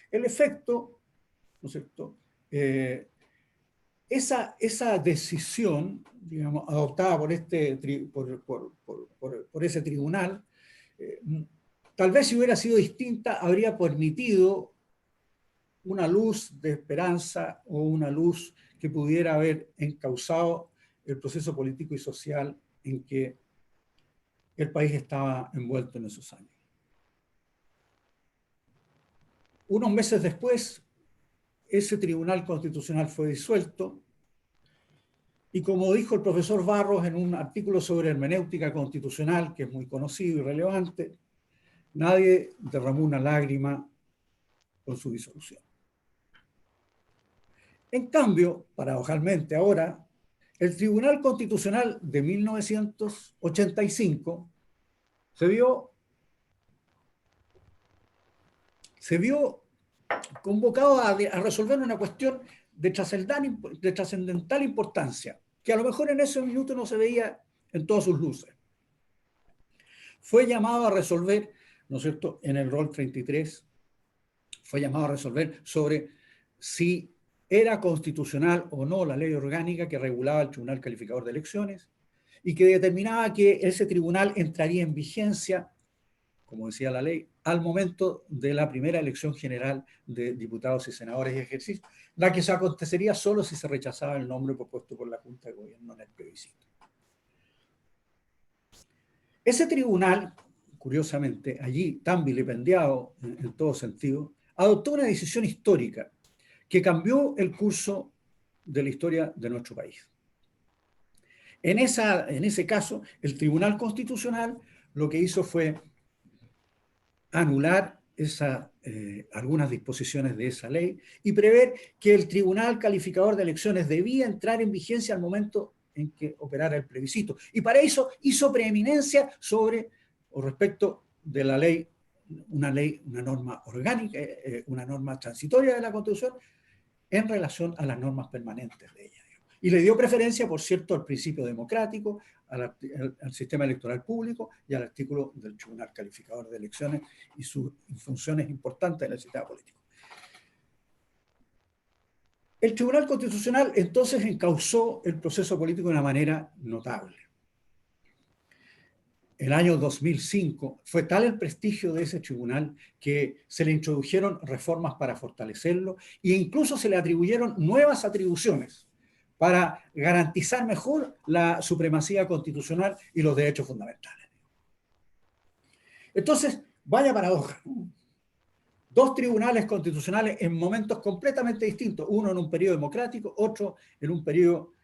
El efecto, ¿no es cierto?, esa decisión, digamos, adoptada por ese tribunal, tal vez si hubiera sido distinta, habría permitido una luz de esperanza o una luz que pudiera haber encauzado el proceso político y social en que el país estaba envuelto en esos años. Unos meses después, ese Tribunal Constitucional fue disuelto y, como dijo el profesor Barros en un artículo sobre hermenéutica constitucional, que es muy conocido y relevante, nadie derramó una lágrima con su disolución. En cambio, paradojalmente ahora, el Tribunal Constitucional de 1985 se vio convocado a resolver una cuestión de trascendental importancia, que a lo mejor en ese minuto no se veía en todas sus luces. Fue llamado a resolver, ¿no es cierto?, en el rol 33, fue llamado a resolver sobre si era constitucional o no la ley orgánica que regulaba el Tribunal Calificador de Elecciones y que determinaba que ese tribunal entraría en vigencia, como decía la ley, al momento de la primera elección general de diputados y senadores y ejercicios, la que se acontecería solo si se rechazaba el nombre propuesto por la Junta de Gobierno en el plebiscito. Ese tribunal, curiosamente, allí tan vilipendiado en todo sentido, adoptó una decisión histórica que cambió el curso de la historia de nuestro país. En ese caso, el Tribunal Constitucional lo que hizo fue anular algunas disposiciones de esa ley y prever que el Tribunal Calificador de Elecciones debía entrar en vigencia al momento en que operara el plebiscito. Y para eso hizo preeminencia sobre o respecto de la ley, una norma orgánica, una norma transitoria de la Constitución en relación a las normas permanentes de ella. Y le dio preferencia, por cierto, al principio democrático, al sistema electoral público y al artículo del Tribunal Calificador de Elecciones y sus funciones importantes en el sistema político. El Tribunal Constitucional entonces encauzó el proceso político de una manera notable. El año 2005 fue tal el prestigio de ese tribunal que se le introdujeron reformas para fortalecerlo e incluso se le atribuyeron nuevas atribuciones para garantizar mejor la supremacía constitucional y los derechos fundamentales. Entonces, vaya paradoja. Dos tribunales constitucionales en momentos completamente distintos, uno en un periodo democrático, otro en un periodo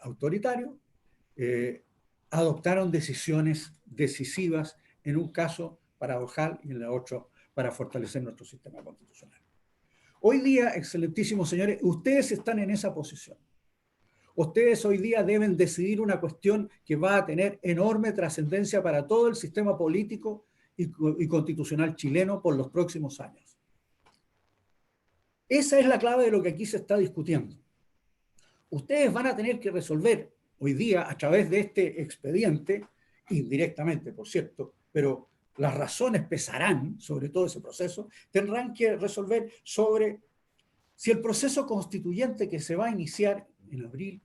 autoritario, adoptaron decisiones decisivas, en un caso paradojal y en el otro para fortalecer nuestro sistema constitucional. Hoy día, excelentísimos señores, ustedes están en esa posición. Ustedes hoy día deben decidir una cuestión que va a tener enorme trascendencia para todo el sistema político y constitucional chileno por los próximos años. Esa es la clave de lo que aquí se está discutiendo. Ustedes van a tener que resolver hoy día a través de este expediente, indirectamente, por cierto, pero las razones pesarán sobre todo ese proceso, tendrán que resolver sobre si el proceso constituyente que se va a iniciar en abril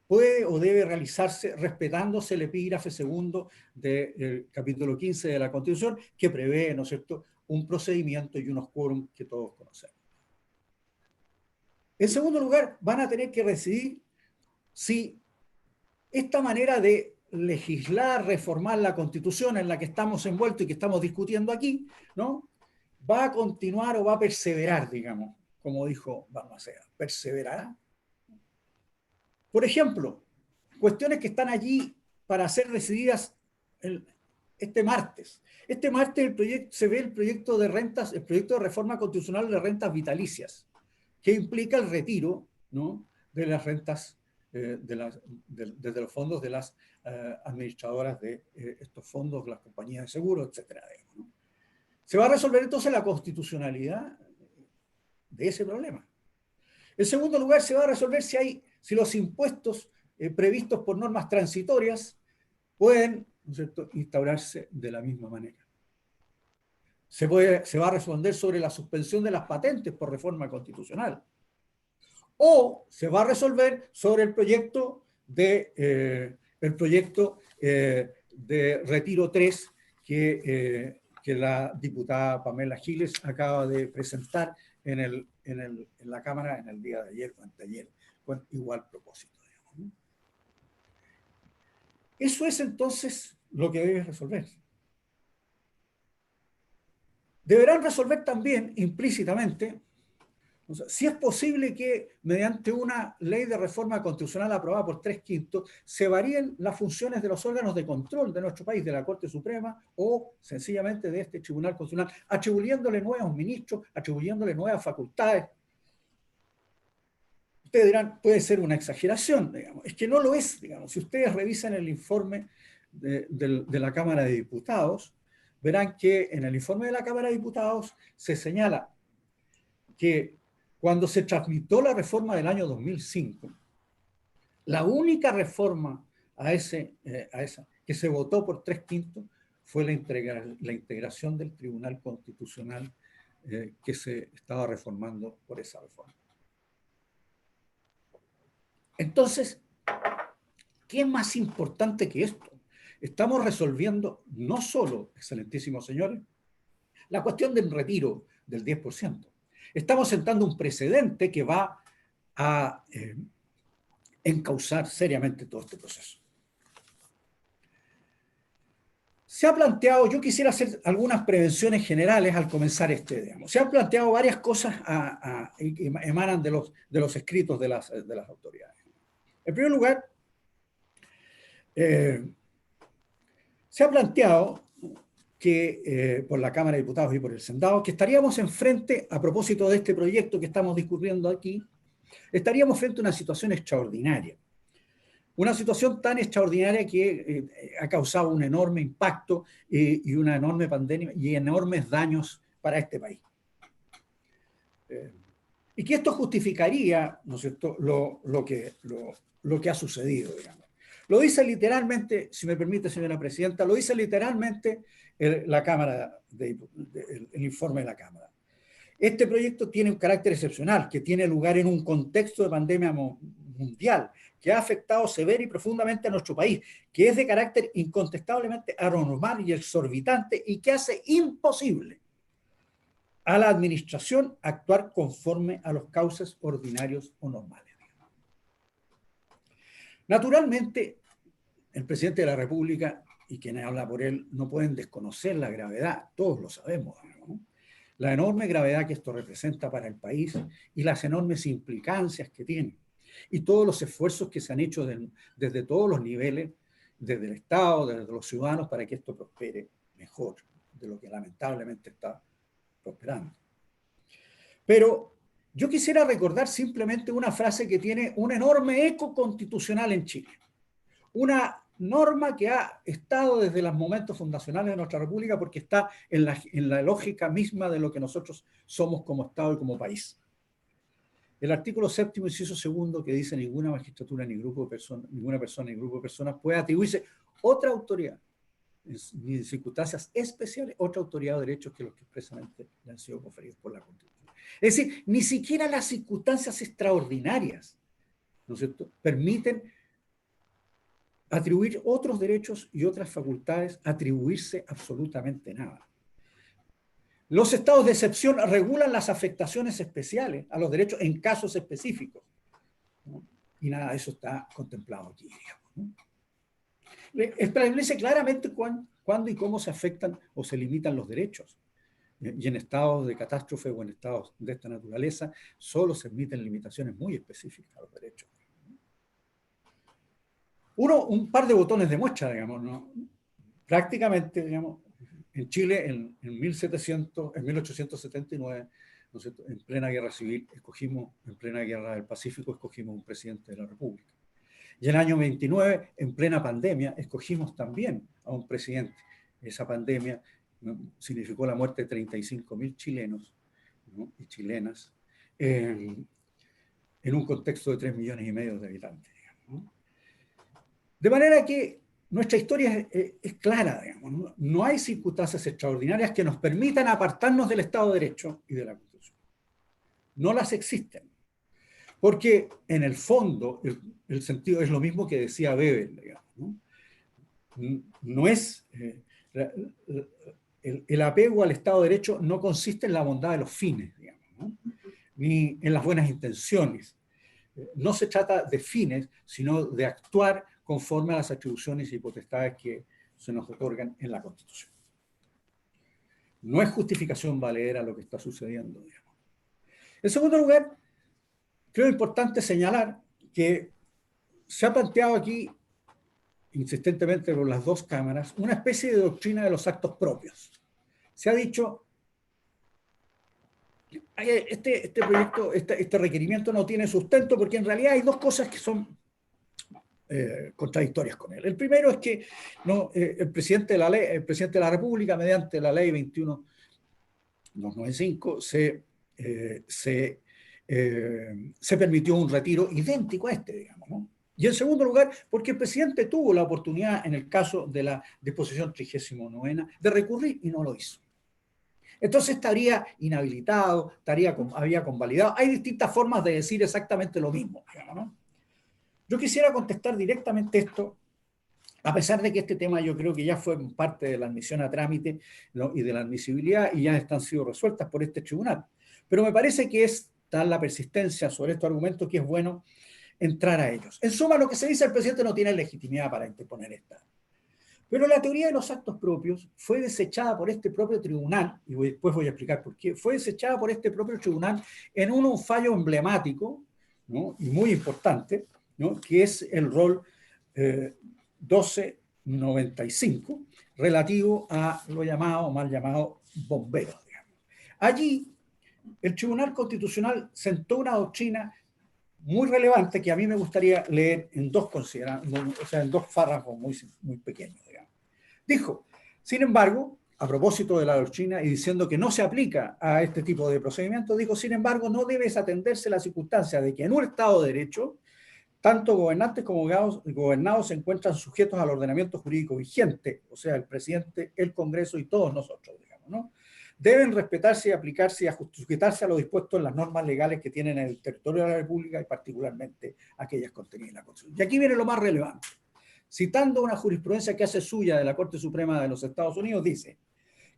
puede o debe realizarse respetándose el epígrafe segundo del capítulo 15 de la Constitución, que prevé, ¿no es cierto?, un procedimiento y unos quórum que todos conocemos. En segundo lugar, van a tener que decidir si esta manera de legislar, reformar la Constitución en la que estamos envueltos y que estamos discutiendo aquí, ¿no?, va a continuar o va a perseverar, digamos, como dijo Balmaceda. ¿Perseverará? Por ejemplo, cuestiones que están allí para ser decididas este martes. Este martes se ve el proyecto de rentas, el proyecto de reforma constitucional de rentas vitalicias, que implica el retiro, ¿no?, de las rentas desde los fondos de las administradoras de estos fondos, las compañías de seguro, etcétera, ¿no? Se va a resolver entonces la constitucionalidad de ese problema. En segundo lugar, se va a resolver si los impuestos previstos por normas transitorias pueden, ¿no es cierto?, instaurarse de la misma manera. Se va a responder sobre la suspensión de las patentes por reforma constitucional. O se va a resolver sobre el proyecto de retiro 3 que la diputada Pamela Giles acaba de presentar en la Cámara en el día de ayer o anteayer, con igual propósito, digamos, ¿no? Eso es entonces lo que debe resolver. Deberán resolver también implícitamente, o sea, si es posible que mediante una ley de reforma constitucional aprobada por 3/5 se varíen las funciones de los órganos de control de nuestro país, de la Corte Suprema o sencillamente de este Tribunal Constitucional, atribuyéndole nuevos ministros, atribuyéndole nuevas facultades. Ustedes dirán, puede ser una exageración, digamos. Es que no lo es, digamos. Si ustedes revisan el informe de la Cámara de Diputados, verán que en el informe de la Cámara de Diputados se señala que cuando se transmitió la reforma del año 2005, la única reforma a esa que se votó por 3/5 fue la integración del Tribunal Constitucional que se estaba reformando por esa reforma. Entonces, ¿qué es más importante que esto? Estamos resolviendo no solo, excelentísimos señores, la cuestión del retiro del 10%. Estamos sentando un precedente que va a encauzar seriamente todo este proceso. Se ha planteado, yo quisiera hacer algunas prevenciones generales al comenzar digamos. Se han planteado varias cosas que emanan de los escritos de las autoridades. En primer lugar, se ha planteado que por la Cámara de Diputados y por el Senado, que estaríamos enfrente, a propósito de este proyecto que estamos discutiendo aquí, estaríamos frente a una situación extraordinaria. Una situación tan extraordinaria que ha causado un enorme impacto y una enorme pandemia y enormes daños para este país. Y que esto justificaría, ¿no es cierto?, lo que ha sucedido, digamos. Lo dice literalmente, si me permite, señora presidenta, lo dice literalmente la Cámara, el informe de la Cámara. Este proyecto tiene un carácter excepcional, que tiene lugar en un contexto de pandemia mundial, que ha afectado severa y profundamente a nuestro país, que es de carácter incontestablemente anormal y exorbitante y que hace imposible a la administración actuar conforme a los cauces ordinarios o normales. Naturalmente, el presidente de la República y quienes hablan por él no pueden desconocer la gravedad, todos lo sabemos, ¿no? La enorme gravedad que esto representa para el país y las enormes implicancias que tiene, y todos los esfuerzos que se han hecho desde todos los niveles, desde el Estado, desde los ciudadanos, para que esto prospere mejor de lo que lamentablemente está prosperando. Pero yo quisiera recordar simplemente una frase que tiene un enorme eco constitucional en Chile. Una norma que ha estado desde los momentos fundacionales de nuestra República porque está en la lógica misma de lo que nosotros somos como Estado y como país. El artículo 7º, inciso 2, que dice ninguna magistratura ni grupo de personas, ninguna persona ni grupo de personas puede atribuirse otra autoridad, ni en circunstancias especiales, otra autoridad o derechos que los que expresamente le han sido conferidos por la Constitución. Es decir, ni siquiera las circunstancias extraordinarias, ¿no es cierto?, permiten atribuir otros derechos y otras facultades, atribuirse absolutamente nada. Los estados de excepción regulan las afectaciones especiales a los derechos en casos específicos, ¿no? Y nada de eso está contemplado aquí, digamos, ¿no? Establece claramente cuándo y cómo se afectan o se limitan los derechos. Y en estados de catástrofe o en estados de esta naturaleza, solo se emiten limitaciones muy específicas a los derechos. Un par de botones de muestra, digamos, ¿no? Prácticamente, digamos, en Chile, en 1879, ¿no es cierto?, en plena guerra civil, en plena guerra del Pacífico, escogimos un presidente de la República. Y en el año 29, en plena pandemia, escogimos también a un presidente. Esa pandemia, ¿no?, significó la muerte de 35.000 chilenos, ¿no?, y chilenas, en un contexto de 3,5 millones de habitantes, digamos, ¿no? De manera que nuestra historia es clara, digamos, no hay circunstancias extraordinarias que nos permitan apartarnos del Estado de Derecho y de la Constitución. No las existen. Porque en el fondo, el sentido es lo mismo que decía Weber, digamos, ¿no? No es, el apego al Estado de Derecho no consiste en la bondad de los fines, digamos, ¿no?, ni en las buenas intenciones. No se trata de fines, sino de actuar conforme a las atribuciones y potestades que se nos otorgan en la Constitución. No es justificación valedera lo que está sucediendo, digamos. En segundo lugar, creo importante señalar que se ha planteado aquí, insistentemente por las dos cámaras, una especie de doctrina de los actos propios. Se ha dicho, este proyecto, este requerimiento no tiene sustento porque en realidad hay dos cosas que son contradictorias con él. El primero es que no, el presidente de la República, mediante la ley 21.295, se permitió un retiro idéntico a este, digamos, ¿no? Y en segundo lugar, porque el presidente tuvo la oportunidad, en el caso de la disposición 39ª, de recurrir y no lo hizo. Entonces estaría inhabilitado, había convalidado. Hay distintas formas de decir exactamente lo mismo, digamos, ¿no? Yo quisiera contestar directamente esto, a pesar de que este tema yo creo que ya fue parte de la admisión a trámite, ¿no?, y de la admisibilidad, y ya han sido resueltas por este tribunal. Pero me parece que es tal la persistencia sobre estos argumentos que es bueno entrar a ellos. En suma, lo que se dice, el presidente no tiene legitimidad para interponer esta. Pero la teoría de los actos propios fue desechada por este propio tribunal, y después voy a explicar por qué, fue desechada por este propio tribunal en un fallo emblemático, ¿no?, y muy importante, ¿no?, que es el rol 1295, relativo a lo llamado, mal llamado, bomberos, digamos. Allí, el Tribunal Constitucional sentó una doctrina muy relevante que a mí me gustaría leer en dos en dos párrafos muy pequeños, digamos. Dijo, sin embargo, a propósito de la doctrina y diciendo que no se aplica a este tipo de procedimientos, dijo, sin embargo, no debe desatenderse la circunstancia de que en un Estado de Derecho, tanto gobernantes como gobernados se encuentran sujetos al ordenamiento jurídico vigente, o sea, el presidente, el Congreso y todos nosotros, digamos, ¿no? Deben respetarse y aplicarse y sujetarse a lo dispuesto en las normas legales que tienen en el territorio de la República y particularmente aquellas contenidas en la Constitución. Y aquí viene lo más relevante. Citando una jurisprudencia que hace suya de la Corte Suprema de los Estados Unidos, dice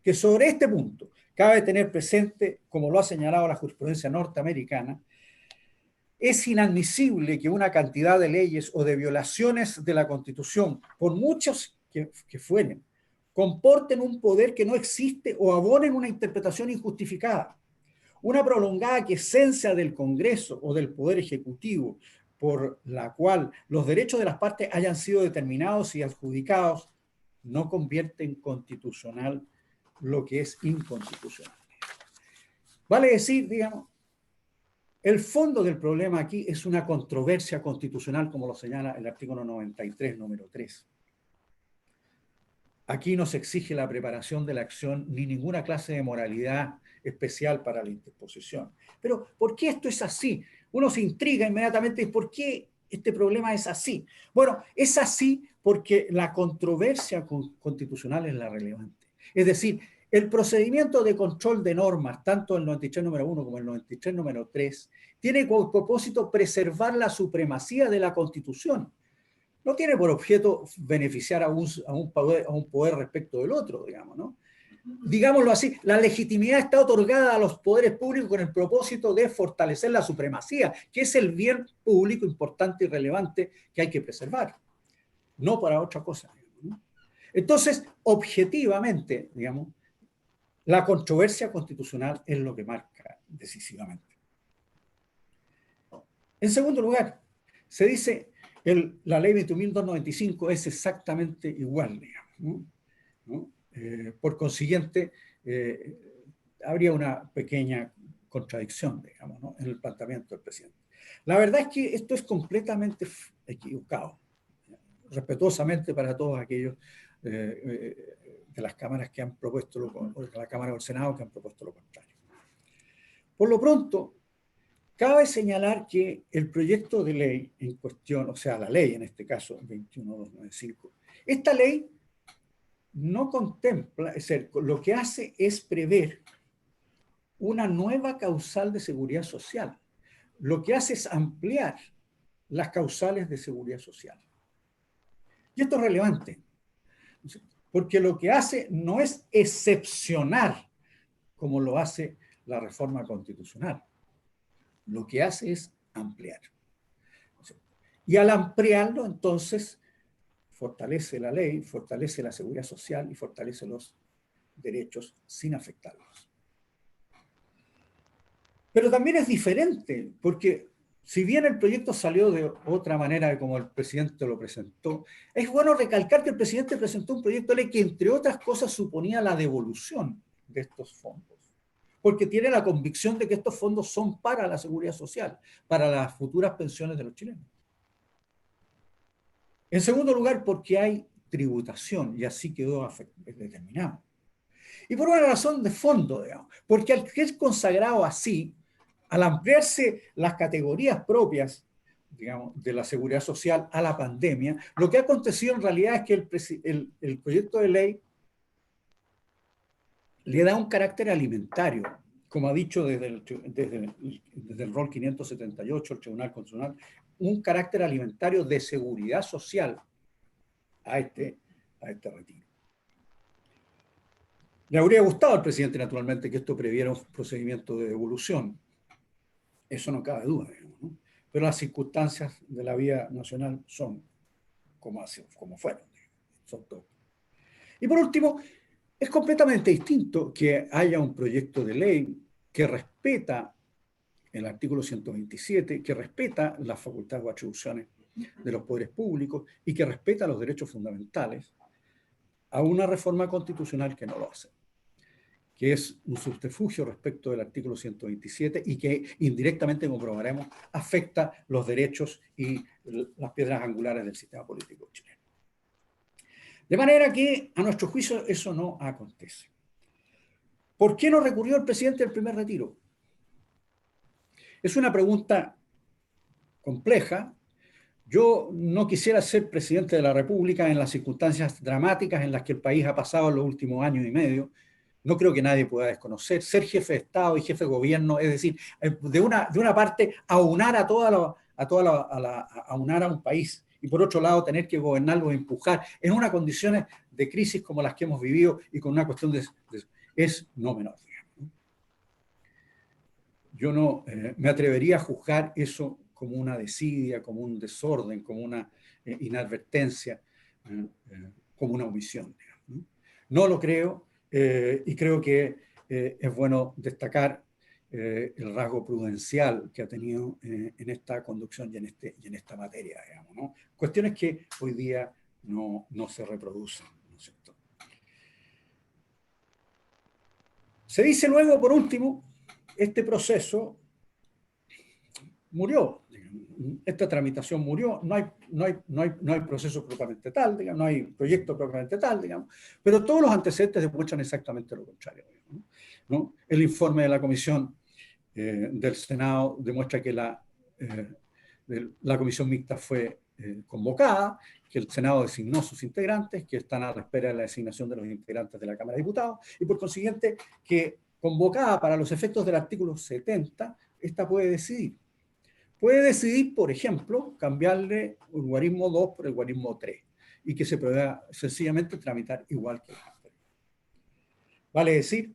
que sobre este punto cabe tener presente, como lo ha señalado la jurisprudencia norteamericana, es inadmisible que una cantidad de leyes o de violaciones de la Constitución, por muchos que fueren, comporten un poder que no existe o abonen una interpretación injustificada. Una prolongada quiescencia del Congreso o del Poder Ejecutivo, por la cual los derechos de las partes hayan sido determinados y adjudicados, no convierte en constitucional lo que es inconstitucional. Vale decir, digamos, el fondo del problema aquí es una controversia constitucional, como lo señala el artículo 93, número 3. Aquí no se exige la preparación de la acción ni ninguna clase de moralidad especial para la interposición. Pero, ¿por qué esto es así? Uno se intriga inmediatamente, ¿por qué este problema es así? Bueno, es así porque la controversia constitucional es la relevante. Es decir, el procedimiento de control de normas, tanto el 93 número 1 como el 93 número 3, tiene como propósito preservar la supremacía de la Constitución. No tiene por objeto beneficiar a un poder respecto del otro, digamos, ¿no? Digámoslo así, la legitimidad está otorgada a los poderes públicos con el propósito de fortalecer la supremacía, que es el bien público importante y relevante que hay que preservar, no para otra cosa, digamos, ¿no? Entonces, objetivamente, digamos, la controversia constitucional es lo que marca decisivamente. En segundo lugar, se dice la ley 21.295 es exactamente igual, digamos, ¿no? Por consiguiente, habría una pequeña contradicción, digamos, ¿no?, en el planteamiento del presidente. La verdad es que esto es completamente equivocado, respetuosamente para todos aquellos de las cámaras que han propuesto, o de la Cámara o el Senado que han propuesto lo contrario. Por lo pronto, cabe señalar que el proyecto de ley en cuestión, o sea, la ley en este caso, 21.295, esta ley no contempla, es decir, lo que hace es prever una nueva causal de seguridad social. Lo que hace es ampliar las causales de seguridad social. Y esto es relevante, porque lo que hace no es excepcionar como lo hace la reforma constitucional. Lo que hace es ampliar. Y al ampliarlo, entonces, fortalece la ley, fortalece la seguridad social y fortalece los derechos sin afectarlos. Pero también es diferente, porque si bien el proyecto salió de otra manera de como el presidente lo presentó, es bueno recalcar que el presidente presentó un proyecto de ley que, entre otras cosas, suponía la devolución de estos fondos, porque tiene la convicción de que estos fondos son para la seguridad social, para las futuras pensiones de los chilenos. En segundo lugar, porque hay tributación, y así quedó determinado. Y por una razón de fondo, digamos, porque al que es consagrado así, al ampliarse las categorías propias, digamos, de la seguridad social a la pandemia, lo que ha acontecido en realidad es que el proyecto de ley le da un carácter alimentario, como ha dicho desde el rol 578, el Tribunal Constitucional, un carácter alimentario de seguridad social a este retiro. Le habría gustado al presidente, naturalmente, que esto previera un procedimiento de devolución. Eso no cabe duda, digamos, ¿no? Pero las circunstancias de la vida nacional son como fueron, son todo. Y por último, es completamente distinto que haya un proyecto de ley que respeta el artículo 127, que respeta las facultades o atribuciones de los poderes públicos y que respeta los derechos fundamentales, a una reforma constitucional que no lo hace, que es un subterfugio respecto del artículo 127 y que indirectamente, como probaremos, afecta los derechos y las piedras angulares del sistema político chileno. De manera que, a nuestro juicio, eso no acontece. ¿Por qué no recurrió el presidente al primer retiro? Es una pregunta compleja. Yo no quisiera ser presidente de la República en las circunstancias dramáticas en las que el país ha pasado en los últimos años y medio. No creo que nadie pueda desconocer. Ser jefe de Estado y jefe de gobierno, es decir, de una parte, aunar aunar a un país y por otro lado tener que gobernarlo e empujar en unas condiciones de crisis como las que hemos vivido y con una cuestión es no menor. Yo no me atrevería a juzgar eso como una desidia, como un desorden, como una inadvertencia, como una omisión. Digamos, ¿no? No lo creo y creo que es bueno destacar el rasgo prudencial que ha tenido en esta conducción y en esta materia. Digamos, ¿no? Cuestiones que hoy día no se reproducen, ¿no es cierto? Se dice luego, por último, este proceso murió. Esta tramitación murió, no hay proceso propiamente tal, digamos, no hay proyecto propiamente tal, digamos, pero todos los antecedentes demuestran exactamente lo contrario. ¿No? El informe de la comisión del Senado demuestra que la comisión mixta fue convocada, que el Senado designó sus integrantes, que están a la espera de la designación de los integrantes de la Cámara de Diputados, y por consiguiente que convocada para los efectos del artículo 70, esta puede decidir. Puede decidir, por ejemplo, cambiarle el guarismo 2 por el guarismo 3 y que se pueda sencillamente tramitar igual que el anterior. Vale decir,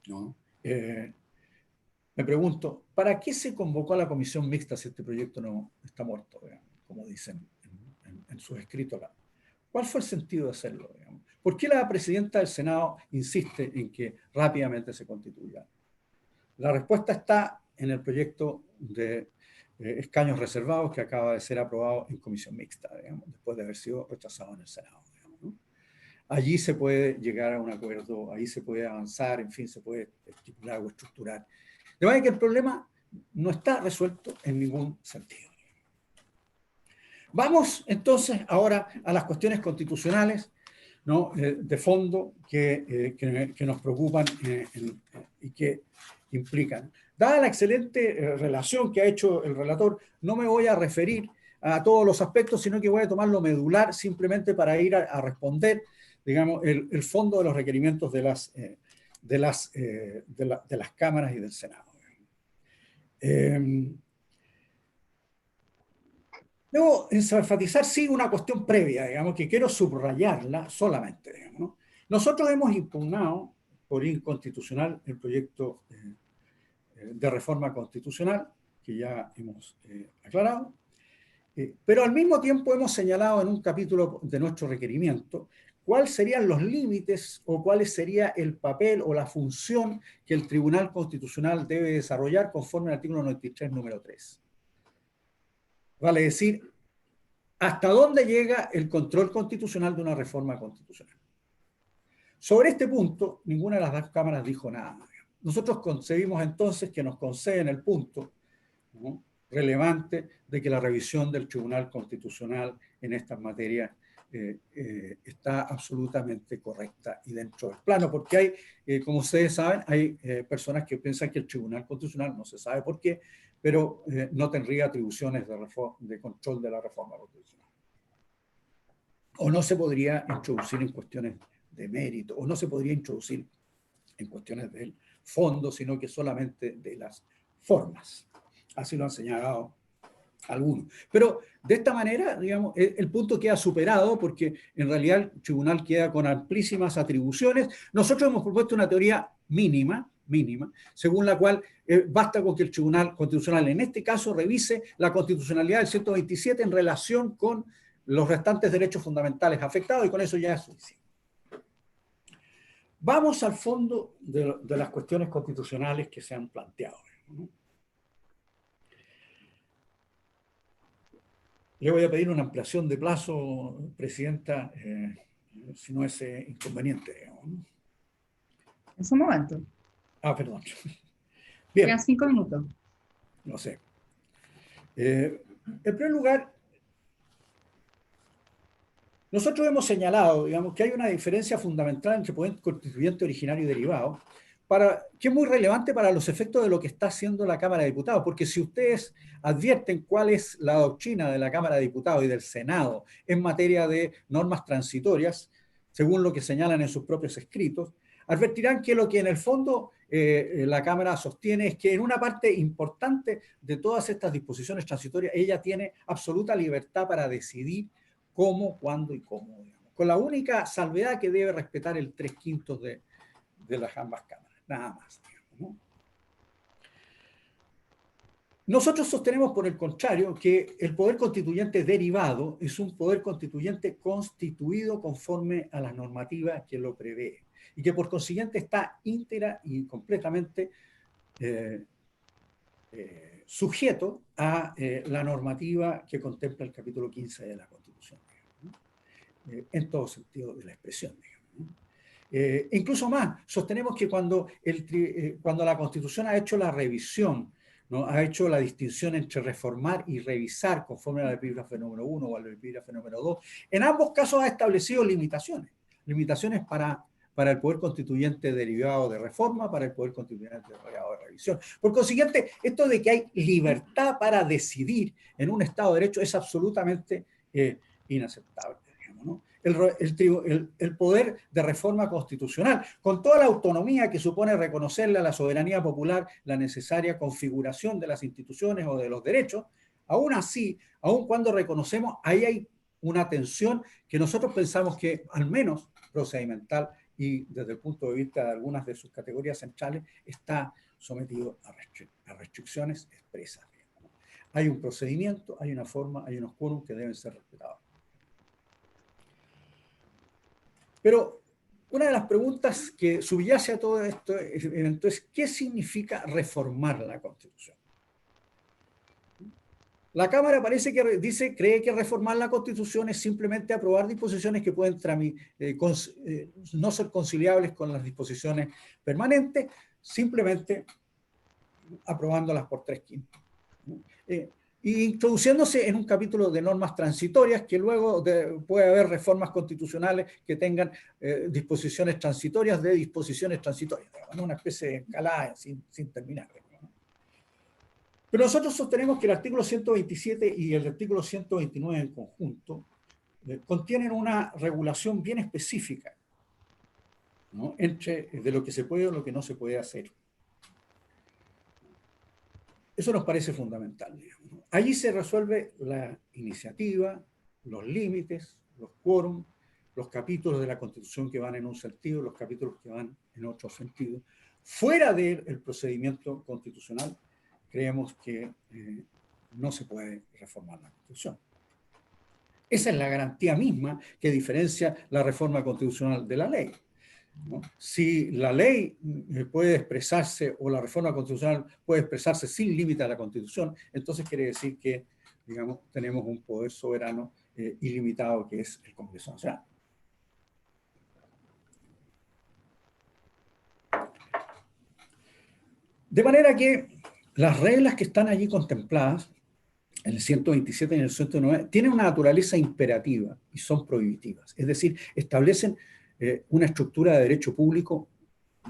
¿no? Me pregunto, ¿para qué se convocó a la comisión mixta si este proyecto no está muerto, digamos, como dicen en sus escritos? ¿Cuál fue el sentido de hacerlo? Digamos? ¿Por qué la presidenta del Senado insiste en que rápidamente se constituya? La respuesta está en el proyecto de escaños reservados que acaba de ser aprobado en comisión mixta, digamos, después de haber sido rechazado en el Senado. Digamos, ¿no? Allí se puede llegar a un acuerdo, ahí se puede avanzar, en fin, se puede estipular o estructurar. De manera que el problema no está resuelto en ningún sentido. Vamos entonces ahora a las cuestiones constitucionales, ¿no? De fondo que nos preocupan y que implican. Dada la excelente relación que ha hecho el relator, no me voy a referir a todos los aspectos, sino que voy a tomar lo medular simplemente para ir a responder, digamos, el fondo de los requerimientos de las cámaras y del Senado. Debo enfatizar, sí, una cuestión previa, digamos, que quiero subrayarla solamente. Digamos, ¿no? Nosotros hemos impugnado por inconstitucional el proyecto de reforma constitucional, que ya hemos aclarado, pero al mismo tiempo hemos señalado en un capítulo de nuestro requerimiento cuáles serían los límites o cuál sería el papel o la función que el Tribunal Constitucional debe desarrollar conforme al artículo 93, número 3. Vale decir, hasta dónde llega el control constitucional de una reforma constitucional. Sobre este punto, ninguna de las dos cámaras dijo nada. Nosotros concebimos entonces que nos conceden el punto, ¿no?, relevante de que la revisión del Tribunal Constitucional en estas materias está absolutamente correcta y dentro del plano, porque hay, como ustedes saben, hay personas que piensan que el Tribunal Constitucional, no se sabe por qué, pero no tendría atribuciones de control de la reforma constitucional. O no se podría introducir en cuestiones de mérito, o no se podría introducir en cuestiones del fondo, sino que solamente de las formas. Así lo han señalado algunos. Pero de esta manera, digamos, el punto queda superado porque en realidad el tribunal queda con amplísimas atribuciones. Nosotros hemos propuesto una teoría mínima, según la cual basta con que el Tribunal Constitucional en este caso revise la constitucionalidad del 127 en relación con los restantes derechos fundamentales afectados y con eso ya es suficiente. Vamos al fondo de las cuestiones constitucionales que se han planteado, ¿no? Le voy a pedir una ampliación de plazo, Presidenta, si no es inconveniente, digamos, ¿no? En su momento. Ah, perdón. Bien. Quedan 5 minutos. No sé. En primer lugar, nosotros hemos señalado, digamos, que hay una diferencia fundamental entre poder constituyente originario y derivado, que es muy relevante para los efectos de lo que está haciendo la Cámara de Diputados, porque si ustedes advierten cuál es la doctrina de la Cámara de Diputados y del Senado en materia de normas transitorias, según lo que señalan en sus propios escritos, advertirán que lo que en el fondo la Cámara sostiene es que en una parte importante de todas estas disposiciones transitorias ella tiene absoluta libertad para decidir cómo, cuándo y cómo, digamos, con la única salvedad que debe respetar el 3/5 de las ambas cámaras, nada más, digamos, ¿no? Nosotros sostenemos, por el contrario, que el poder constituyente derivado es un poder constituyente constituido conforme a las normativas que lo prevé y que por consiguiente está íntegra y completamente sujeto a la normativa que contempla el capítulo 15 de la Constitución, digamos, ¿no? En todo sentido de la expresión, digamos, ¿no? Incluso más, sostenemos que cuando la Constitución ha hecho la revisión, ¿no?, ha hecho la distinción entre reformar y revisar conforme al epígrafe número 1 o al epígrafe número 2, en ambos casos ha establecido limitaciones para el poder constituyente derivado de reforma, para el poder constituyente derivado de revisión. Por consiguiente, esto de que hay libertad para decidir en un Estado de Derecho es absolutamente inaceptable, digamos, ¿no? El poder de reforma constitucional, con toda la autonomía que supone reconocerle a la soberanía popular la necesaria configuración de las instituciones o de los derechos, aún así, aún cuando reconocemos, ahí hay una tensión que nosotros pensamos que, al menos procedimental y desde el punto de vista de algunas de sus categorías centrales, está sometido a restricciones expresas. Hay un procedimiento, hay una forma, hay unos quórum que deben ser respetados. Pero una de las preguntas que subyace a todo esto es, entonces, ¿qué significa reformar la Constitución? La Cámara parece que cree que reformar la Constitución es simplemente aprobar disposiciones que pueden no ser conciliables con las disposiciones permanentes, simplemente aprobándolas por 3/5. Y introduciéndose en un capítulo de normas transitorias, que luego puede haber reformas constitucionales que tengan disposiciones transitorias de disposiciones transitorias, ¿no? Una especie de escalada sin terminar. Pero nosotros sostenemos que el artículo 127 y el artículo 129 en conjunto contienen una regulación bien específica, ¿no?, de lo que se puede o lo que no se puede hacer. Eso nos parece fundamental, digamos, ¿no? Allí se resuelve la iniciativa, los límites, los quórum, los capítulos de la Constitución que van en un sentido, los capítulos que van en otro sentido. Fuera del procedimiento constitucional, creemos que no se puede reformar la Constitución. Esa es la garantía misma que diferencia la reforma constitucional de la ley, ¿no? Si la ley puede expresarse o la reforma constitucional puede expresarse sin límite a la Constitución, entonces quiere decir que, digamos, tenemos un poder soberano ilimitado que es el Congreso Nacional. De manera que las reglas que están allí contempladas, en el 127 y en el 109, tienen una naturaleza imperativa y son prohibitivas. Es decir, establecen una estructura de derecho público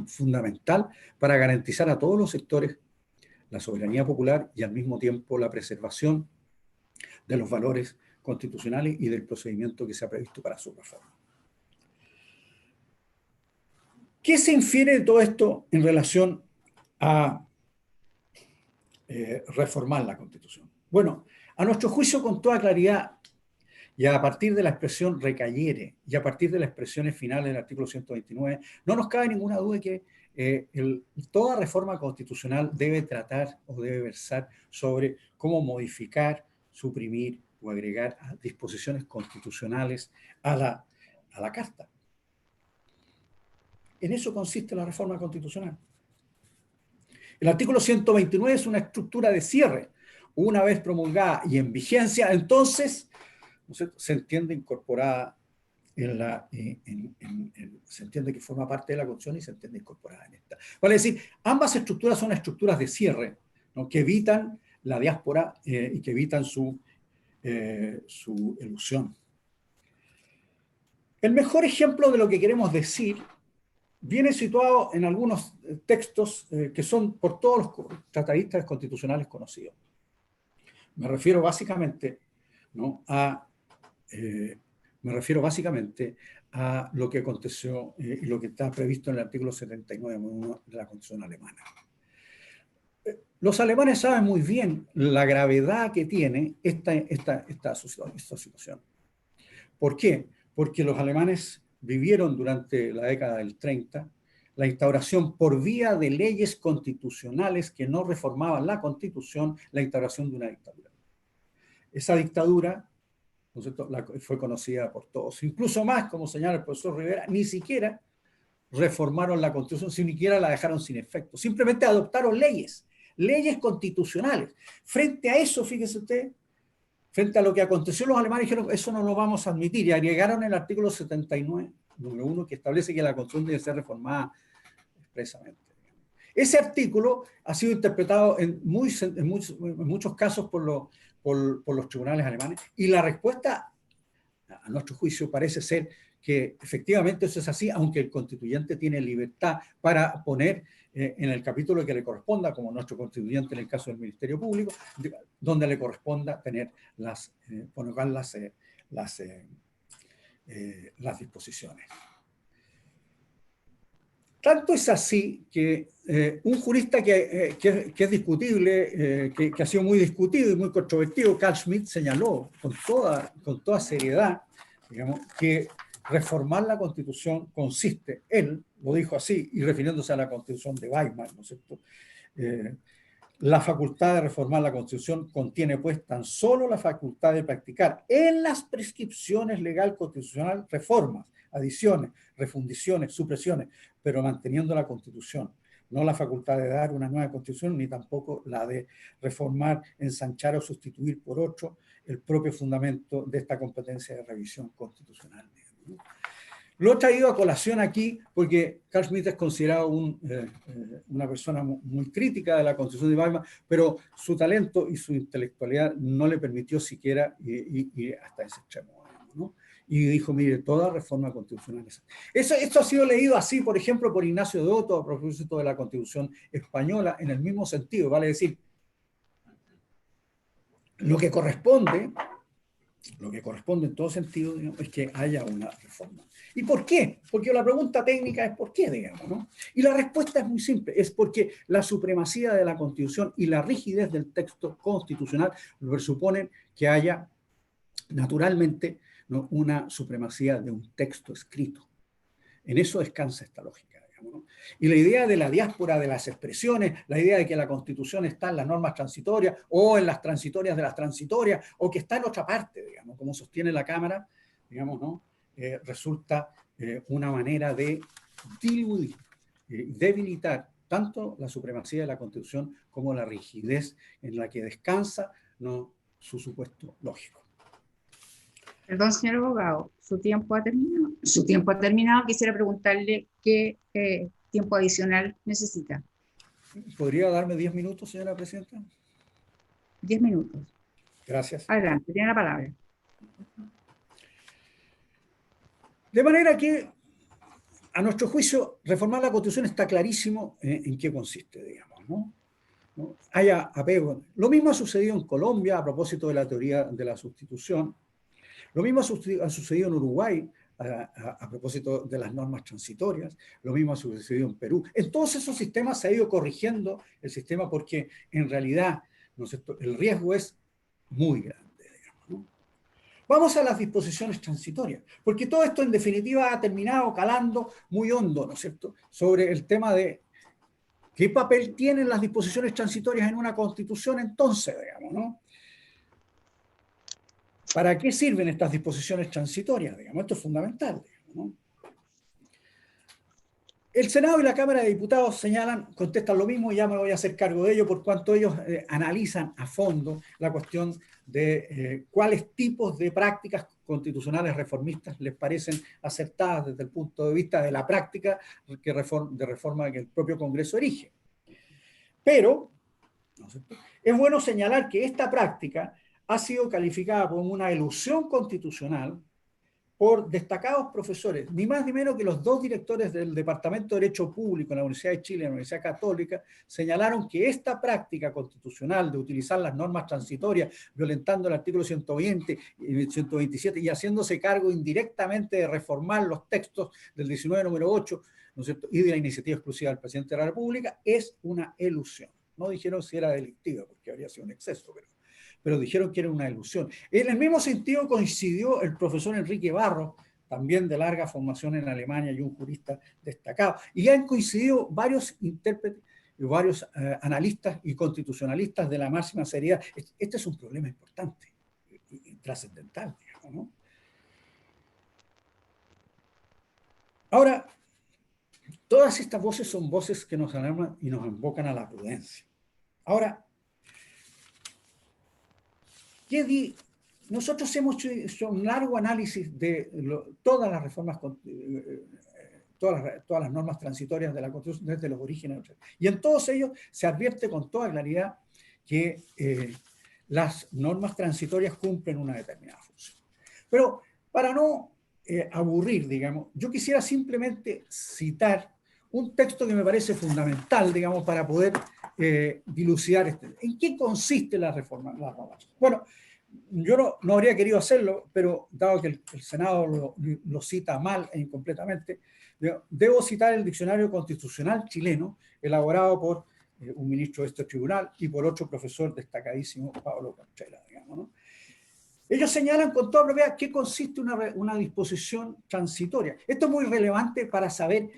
fundamental para garantizar a todos los sectores la soberanía popular y al mismo tiempo la preservación de los valores constitucionales y del procedimiento que se ha previsto para su reforma. ¿Qué se infiere de todo esto en relación a reformar la Constitución? Bueno, a nuestro juicio, con toda claridad, y a partir de la expresión recayere, y a partir de las expresiones finales del artículo 129, no nos cabe ninguna duda de que toda reforma constitucional debe tratar o debe versar sobre cómo modificar, suprimir o agregar disposiciones constitucionales a la Carta. En eso consiste la reforma constitucional. El artículo 129 es una estructura de cierre. Una vez promulgada y en vigencia, entonces, ¿no es cierto?, se entiende incorporada se entiende que forma parte de la Constitución y se entiende incorporada en esta. Vale decir, ambas estructuras son estructuras de cierre, ¿no?, que evitan la diáspora y que evitan su elusión. El mejor ejemplo de lo que queremos decir viene situado en algunos textos que son por todos los tratadistas constitucionales conocidos. Me refiero básicamente, ¿no?, a lo que aconteció y lo que está previsto en el artículo 79 de la Constitución alemana. Los alemanes saben muy bien la gravedad que tiene esta situación. ¿Por qué? Porque los alemanes vivieron durante la década del 30 la instauración por vía de leyes constitucionales que no reformaban la Constitución, la instauración de una dictadura. Esa dictadura, ¿no es cierto?, fue conocida por todos. Incluso más, como señala el profesor Rivera, ni siquiera reformaron la Constitución, ni siquiera la dejaron sin efecto. Simplemente adoptaron leyes constitucionales. Frente a eso, fíjese usted, frente a lo que aconteció, los alemanes dijeron, eso no lo vamos a admitir, y agregaron el artículo 79.1 que establece que la Constitución debe ser reformada expresamente. Ese artículo ha sido interpretado en muchos casos por los tribunales alemanes, y la respuesta, a nuestro juicio, parece ser que efectivamente eso es así, aunque el constituyente tiene libertad para poner en el capítulo que le corresponda, como nuestro constituyente en el caso del Ministerio Público, donde le corresponda tener colocar las disposiciones. Tanto es así que un jurista que es discutible, que ha sido muy discutido y muy controvertido, Carl Schmitt, señaló con toda seriedad, digamos, que reformar la Constitución consiste, él lo dijo así, y refiriéndose a la Constitución de Weimar, ¿no es cierto? La facultad de reformar la Constitución contiene pues tan solo la facultad de practicar en las prescripciones legal constitucional reformas, adiciones, refundiciones, supresiones, pero manteniendo la Constitución, no la facultad de dar una nueva Constitución, ni tampoco la de reformar, ensanchar o sustituir por otro el propio fundamento de esta competencia de revisión constitucional. Lo he traído a colación aquí porque Carl Schmitt es considerado una persona muy crítica de la Constitución de Weimar, pero su talento y su intelectualidad no le permitió siquiera ir hasta ese extremo, ¿no? Y dijo, mire, toda reforma constitucional es así. Esto ha sido leído así, por ejemplo, por Ignacio de Otto a propósito de la Constitución española, en el mismo sentido, vale decir, lo que corresponde en todo sentido, digamos, es que haya una reforma. ¿Y por qué? Porque la pregunta técnica es ¿por qué?, digamos, ¿no? Y la respuesta es muy simple, es porque la supremacía de la Constitución y la rigidez del texto constitucional presuponen que haya, naturalmente, ¿no?, una supremacía de un texto escrito. En eso descansa esta lógica, digamos, ¿no? Y la idea de la diáspora de las expresiones, la idea de que la Constitución está en las normas transitorias o en las transitorias de las transitorias o que está en otra parte, digamos, como sostiene la Cámara, digamos, ¿no? Resulta una manera de diluir, debilitar tanto la supremacía de la Constitución como la rigidez en la que descansa, ¿no?, su supuesto lógico. Perdón, señor abogado, su tiempo ha terminado. Su tiempo ha terminado. Quisiera preguntarle qué tiempo adicional necesita. ¿Podría darme 10 minutos, señora presidenta? 10 minutos. Gracias. Adelante, tiene la palabra. De manera que, a nuestro juicio, reformar la Constitución está clarísimo en qué consiste, digamos, ¿no? Haya apego. Lo mismo ha sucedido en Colombia a propósito de la teoría de la sustitución. Lo mismo ha sucedido en Uruguay a propósito de las normas transitorias. Lo mismo ha sucedido en Perú. En todos esos sistemas se ha ido corrigiendo el sistema porque en realidad, ¿no es cierto?, el riesgo es muy grande, digamos, ¿no? Vamos a las disposiciones transitorias, porque todo esto en definitiva ha terminado calando muy hondo, ¿no es cierto?, sobre el tema de qué papel tienen las disposiciones transitorias en una constitución entonces, digamos, ¿no? ¿Para qué sirven estas disposiciones transitorias? Digamos, esto es fundamental, digamos, ¿no? El Senado y la Cámara de Diputados contestan lo mismo, y ya me voy a hacer cargo de ello, por cuanto ellos analizan a fondo la cuestión de cuáles tipos de prácticas constitucionales reformistas les parecen acertadas desde el punto de vista de la práctica de reforma que el propio Congreso erige. Pero ¿no es cierto?, es bueno señalar que esta práctica ha sido calificada como una elusión constitucional por destacados profesores, ni más ni menos que los dos directores del Departamento de Derecho Público en la Universidad de Chile y la Universidad Católica, señalaron que esta práctica constitucional de utilizar las normas transitorias, violentando el artículo 120 y 127 y haciéndose cargo indirectamente de reformar los textos del 19 número 8, ¿no es cierto?, y de la iniciativa exclusiva del presidente de la República, es una elusión. No dijeron si era delictiva, porque habría sido un exceso, pero dijeron que era una ilusión. En el mismo sentido coincidió el profesor Enrique Barros, también de larga formación en Alemania y un jurista destacado. Y han coincidido varios intérpretes, varios analistas y constitucionalistas de la máxima seriedad. Este es un problema importante y trascendental, digamos, ¿no? Ahora, todas estas voces son voces que nos alarman y nos invocan a la prudencia. Ahora, nosotros hemos hecho un largo análisis de todas las reformas, todas las normas transitorias de la Constitución desde los orígenes. Y en todos ellos se advierte con toda claridad que las normas transitorias cumplen una determinada función. Pero para no aburrir, digamos, yo quisiera simplemente citar un texto que me parece fundamental, digamos, para poder dilucidar ¿en qué consiste la reforma? Bueno, yo no habría querido hacerlo, pero dado que el Senado lo cita mal e incompletamente, debo citar el Diccionario Constitucional chileno, elaborado por un ministro de este tribunal y por otro profesor destacadísimo, Pablo Conchela, digamos, ¿no? Ellos señalan con toda propiedad qué consiste una disposición transitoria. Esto es muy relevante para saber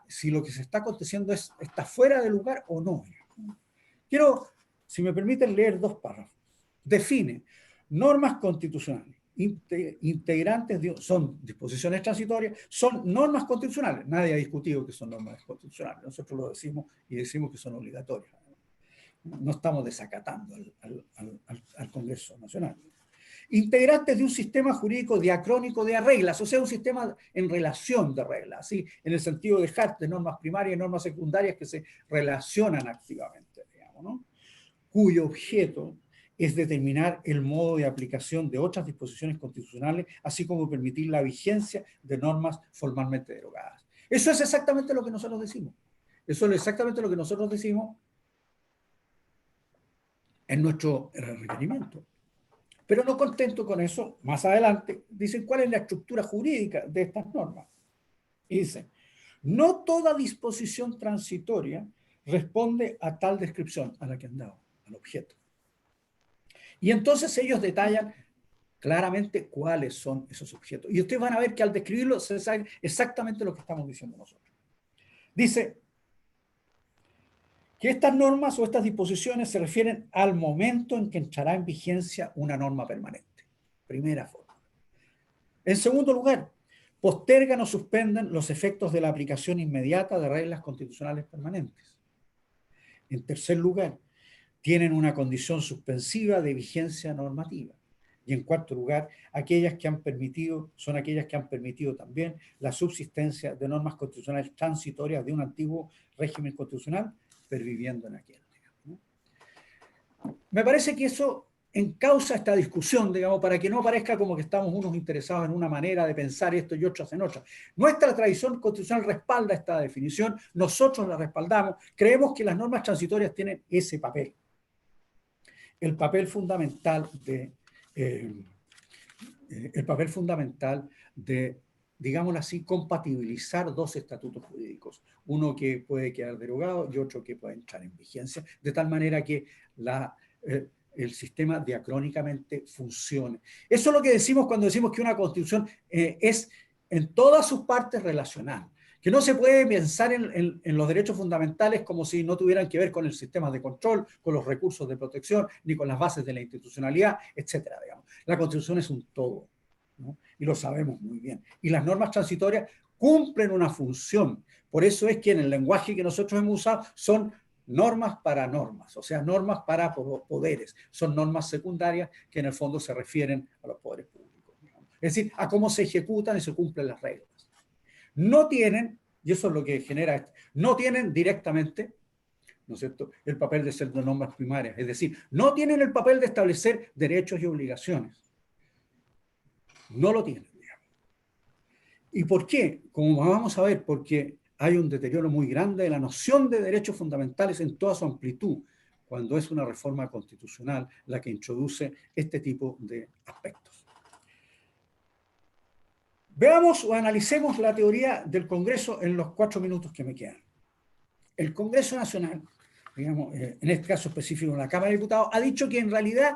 si lo que se está aconteciendo está fuera de lugar o no. Quiero, si me permiten, leer dos párrafos. Define normas constitucionales integrantes son disposiciones transitorias, son normas constitucionales. Nadie ha discutido que son normas constitucionales. Nosotros lo decimos y decimos que son obligatorias. No estamos desacatando al Congreso Nacional. Integrantes de un sistema jurídico diacrónico de reglas, o sea, un sistema en relación de reglas, ¿sí?, en el sentido de normas primarias y normas secundarias que se relacionan activamente, digamos, ¿no?, cuyo objeto es determinar el modo de aplicación de otras disposiciones constitucionales, así como permitir la vigencia de normas formalmente derogadas. Eso es exactamente lo que nosotros decimos. Eso es exactamente lo que nosotros decimos en nuestro requerimiento. Pero no contento con eso, más adelante dicen cuál es la estructura jurídica de estas normas. Y dicen, no toda disposición transitoria responde a tal descripción a la que han dado, al objeto. Y entonces ellos detallan claramente cuáles son esos objetos. Y ustedes van a ver que al describirlo se sabe exactamente lo que estamos diciendo nosotros. Dice que estas normas o estas disposiciones se refieren al momento en que entrará en vigencia una norma permanente. Primera forma. En segundo lugar, postergan o suspenden los efectos de la aplicación inmediata de reglas constitucionales permanentes. En tercer lugar, tienen una condición suspensiva de vigencia normativa. Y en cuarto lugar, son aquellas que han permitido también la subsistencia de normas constitucionales transitorias de un antiguo régimen constitucional, perviviendo en aquel. ¿No? Me parece que eso encausa esta discusión, digamos, para que no parezca como que estamos unos interesados en una manera de pensar esto y otros en otra. Nuestra tradición constitucional respalda esta definición, nosotros la respaldamos, creemos que las normas transitorias tienen ese papel. El papel fundamental de, digámoslo así, compatibilizar dos estatutos jurídicos, uno que puede quedar derogado y otro que puede entrar en vigencia, de tal manera que el sistema diacrónicamente funcione. Eso es lo que decimos cuando decimos que una constitución es en todas sus partes relacional, que no se puede pensar en los derechos fundamentales como si no tuvieran que ver con el sistema de control, con los recursos de protección, ni con las bases de la institucionalidad, etcétera, digamos. La Constitución es un todo. ¿no? Y lo sabemos muy bien. Y las normas transitorias cumplen una función. Por eso es que en el lenguaje que nosotros hemos usado son normas para normas, o sea, normas para poderes. Son normas secundarias que en el fondo se refieren a los poderes públicos, digamos. Es decir, a cómo se ejecutan y se cumplen las reglas. No tienen, y eso es lo que genera esto, no tienen directamente, ¿no es cierto?, el papel de ser normas primarias. Es decir, no tienen el papel de establecer derechos y obligaciones. No lo tienen, digamos. ¿Y por qué? Como vamos a ver, porque hay un deterioro muy grande de la noción de derechos fundamentales en toda su amplitud, cuando es una reforma constitucional la que introduce este tipo de aspectos. Veamos o analicemos la teoría del Congreso en los 4 minutos que me quedan. El Congreso Nacional, digamos, en este caso específico la Cámara de Diputados, ha dicho que en realidad,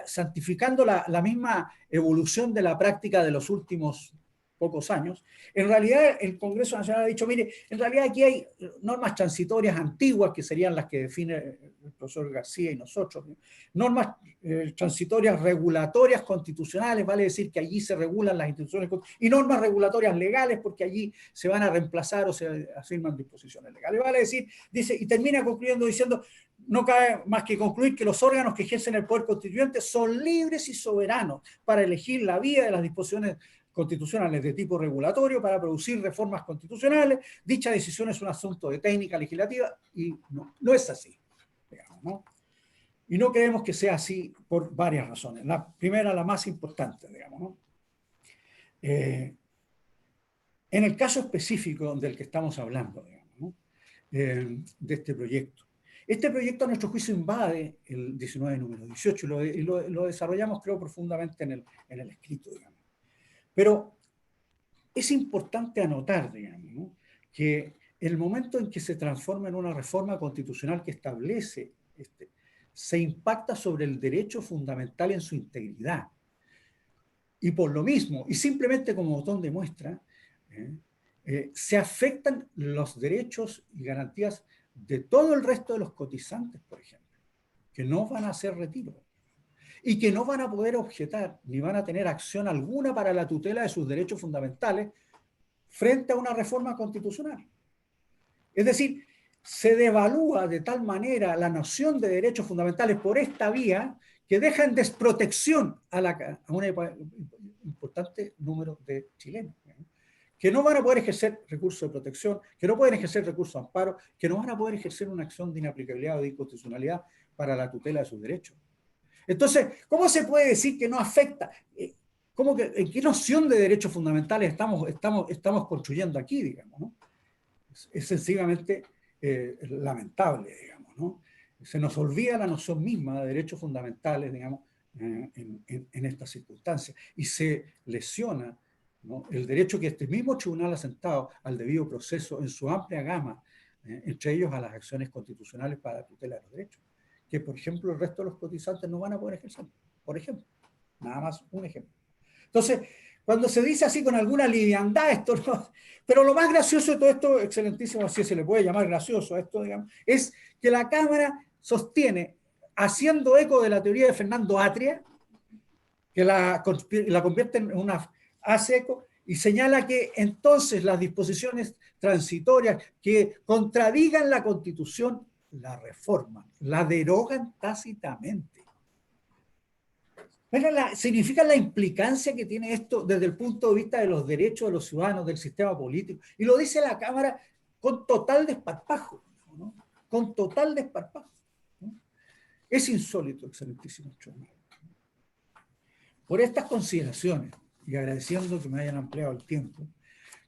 santificando la misma evolución de la práctica de los últimos pocos años, en realidad el Congreso Nacional ha dicho, mire, en realidad aquí hay normas transitorias antiguas, que serían las que define el profesor García y nosotros, ¿no? Normas transitorias regulatorias constitucionales, vale decir que allí se regulan las instituciones, y normas regulatorias legales, porque allí se van a reemplazar o se afirman disposiciones legales. Vale decir, dice, y termina concluyendo diciendo, no cabe más que concluir que los órganos que ejercen el poder constituyente son libres y soberanos para elegir la vía de las disposiciones constitucionales de tipo regulatorio para producir reformas constitucionales. Dicha decisión es un asunto de técnica legislativa y no es así, digamos, ¿no? Y no creemos que sea así por varias razones. La primera, la más importante, digamos, ¿no? En el caso específico del que estamos hablando, digamos, ¿no? De este proyecto a nuestro juicio invade el 19 número 18 y lo desarrollamos, creo, profundamente en el escrito, digamos. Pero es importante anotar, digamos, ¿no?, que el momento en que se transforma en una reforma constitucional que establece se impacta sobre el derecho fundamental en su integridad. Y por lo mismo, y simplemente como botón de muestra, se afectan los derechos y garantías de todo el resto de los cotizantes, por ejemplo, que no van a hacer retiro y que no van a poder objetar ni van a tener acción alguna para la tutela de sus derechos fundamentales frente a una reforma constitucional. Es decir, se devalúa de tal manera la noción de derechos fundamentales por esta vía que deja en desprotección a un importante número de chilenos, que no van a poder ejercer recursos de protección, que no pueden ejercer recursos de amparo, que no van a poder ejercer una acción de inaplicabilidad o de inconstitucionalidad para la tutela de sus derechos. Entonces, ¿cómo se puede decir que no afecta? ¿En qué noción de derechos fundamentales estamos construyendo aquí, digamos, ¿no? Es sencillamente lamentable, digamos, ¿no? Se nos olvida la noción misma de derechos fundamentales, digamos, en estas circunstancias, y se lesiona, ¿no?, el derecho que este mismo tribunal ha sentado al debido proceso en su amplia gama, entre ellos a las acciones constitucionales para la tutela de los derechos, que por ejemplo el resto de los cotizantes no van a poder ejercer, por ejemplo. Nada más un ejemplo. Entonces, cuando se dice así con alguna liviandad esto, ¿no? Pero lo más gracioso de todo esto, excelentísimo, si se le puede llamar gracioso a esto, digamos, es que la Cámara sostiene, haciendo eco de la teoría de Fernando Atria, que la convierte en una, hace eco, y señala que entonces las disposiciones transitorias que contradigan la Constitución la reforman, la derogan tácitamente. Significa la implicancia que tiene esto desde el punto de vista de los derechos de los ciudadanos, del sistema político. Y lo dice la Cámara con total desparpajo, ¿no? Con total desparpajo, ¿no? Es insólito, excelentísimo tribunal. Por estas consideraciones, y agradeciendo que me hayan ampliado el tiempo,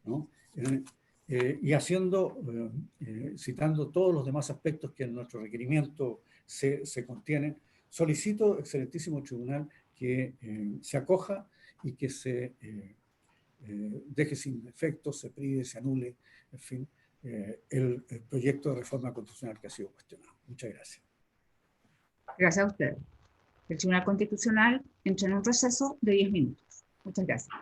¿no?, y citando todos los demás aspectos que en nuestro requerimiento se contienen, solicito, excelentísimo tribunal, que se acoja y que se deje sin efecto, se prive, se anule, en fin, el proyecto de reforma constitucional que ha sido cuestionado. Muchas gracias. Gracias a usted. El Tribunal Constitucional entra en un receso de 10 minutos. Muchas gracias.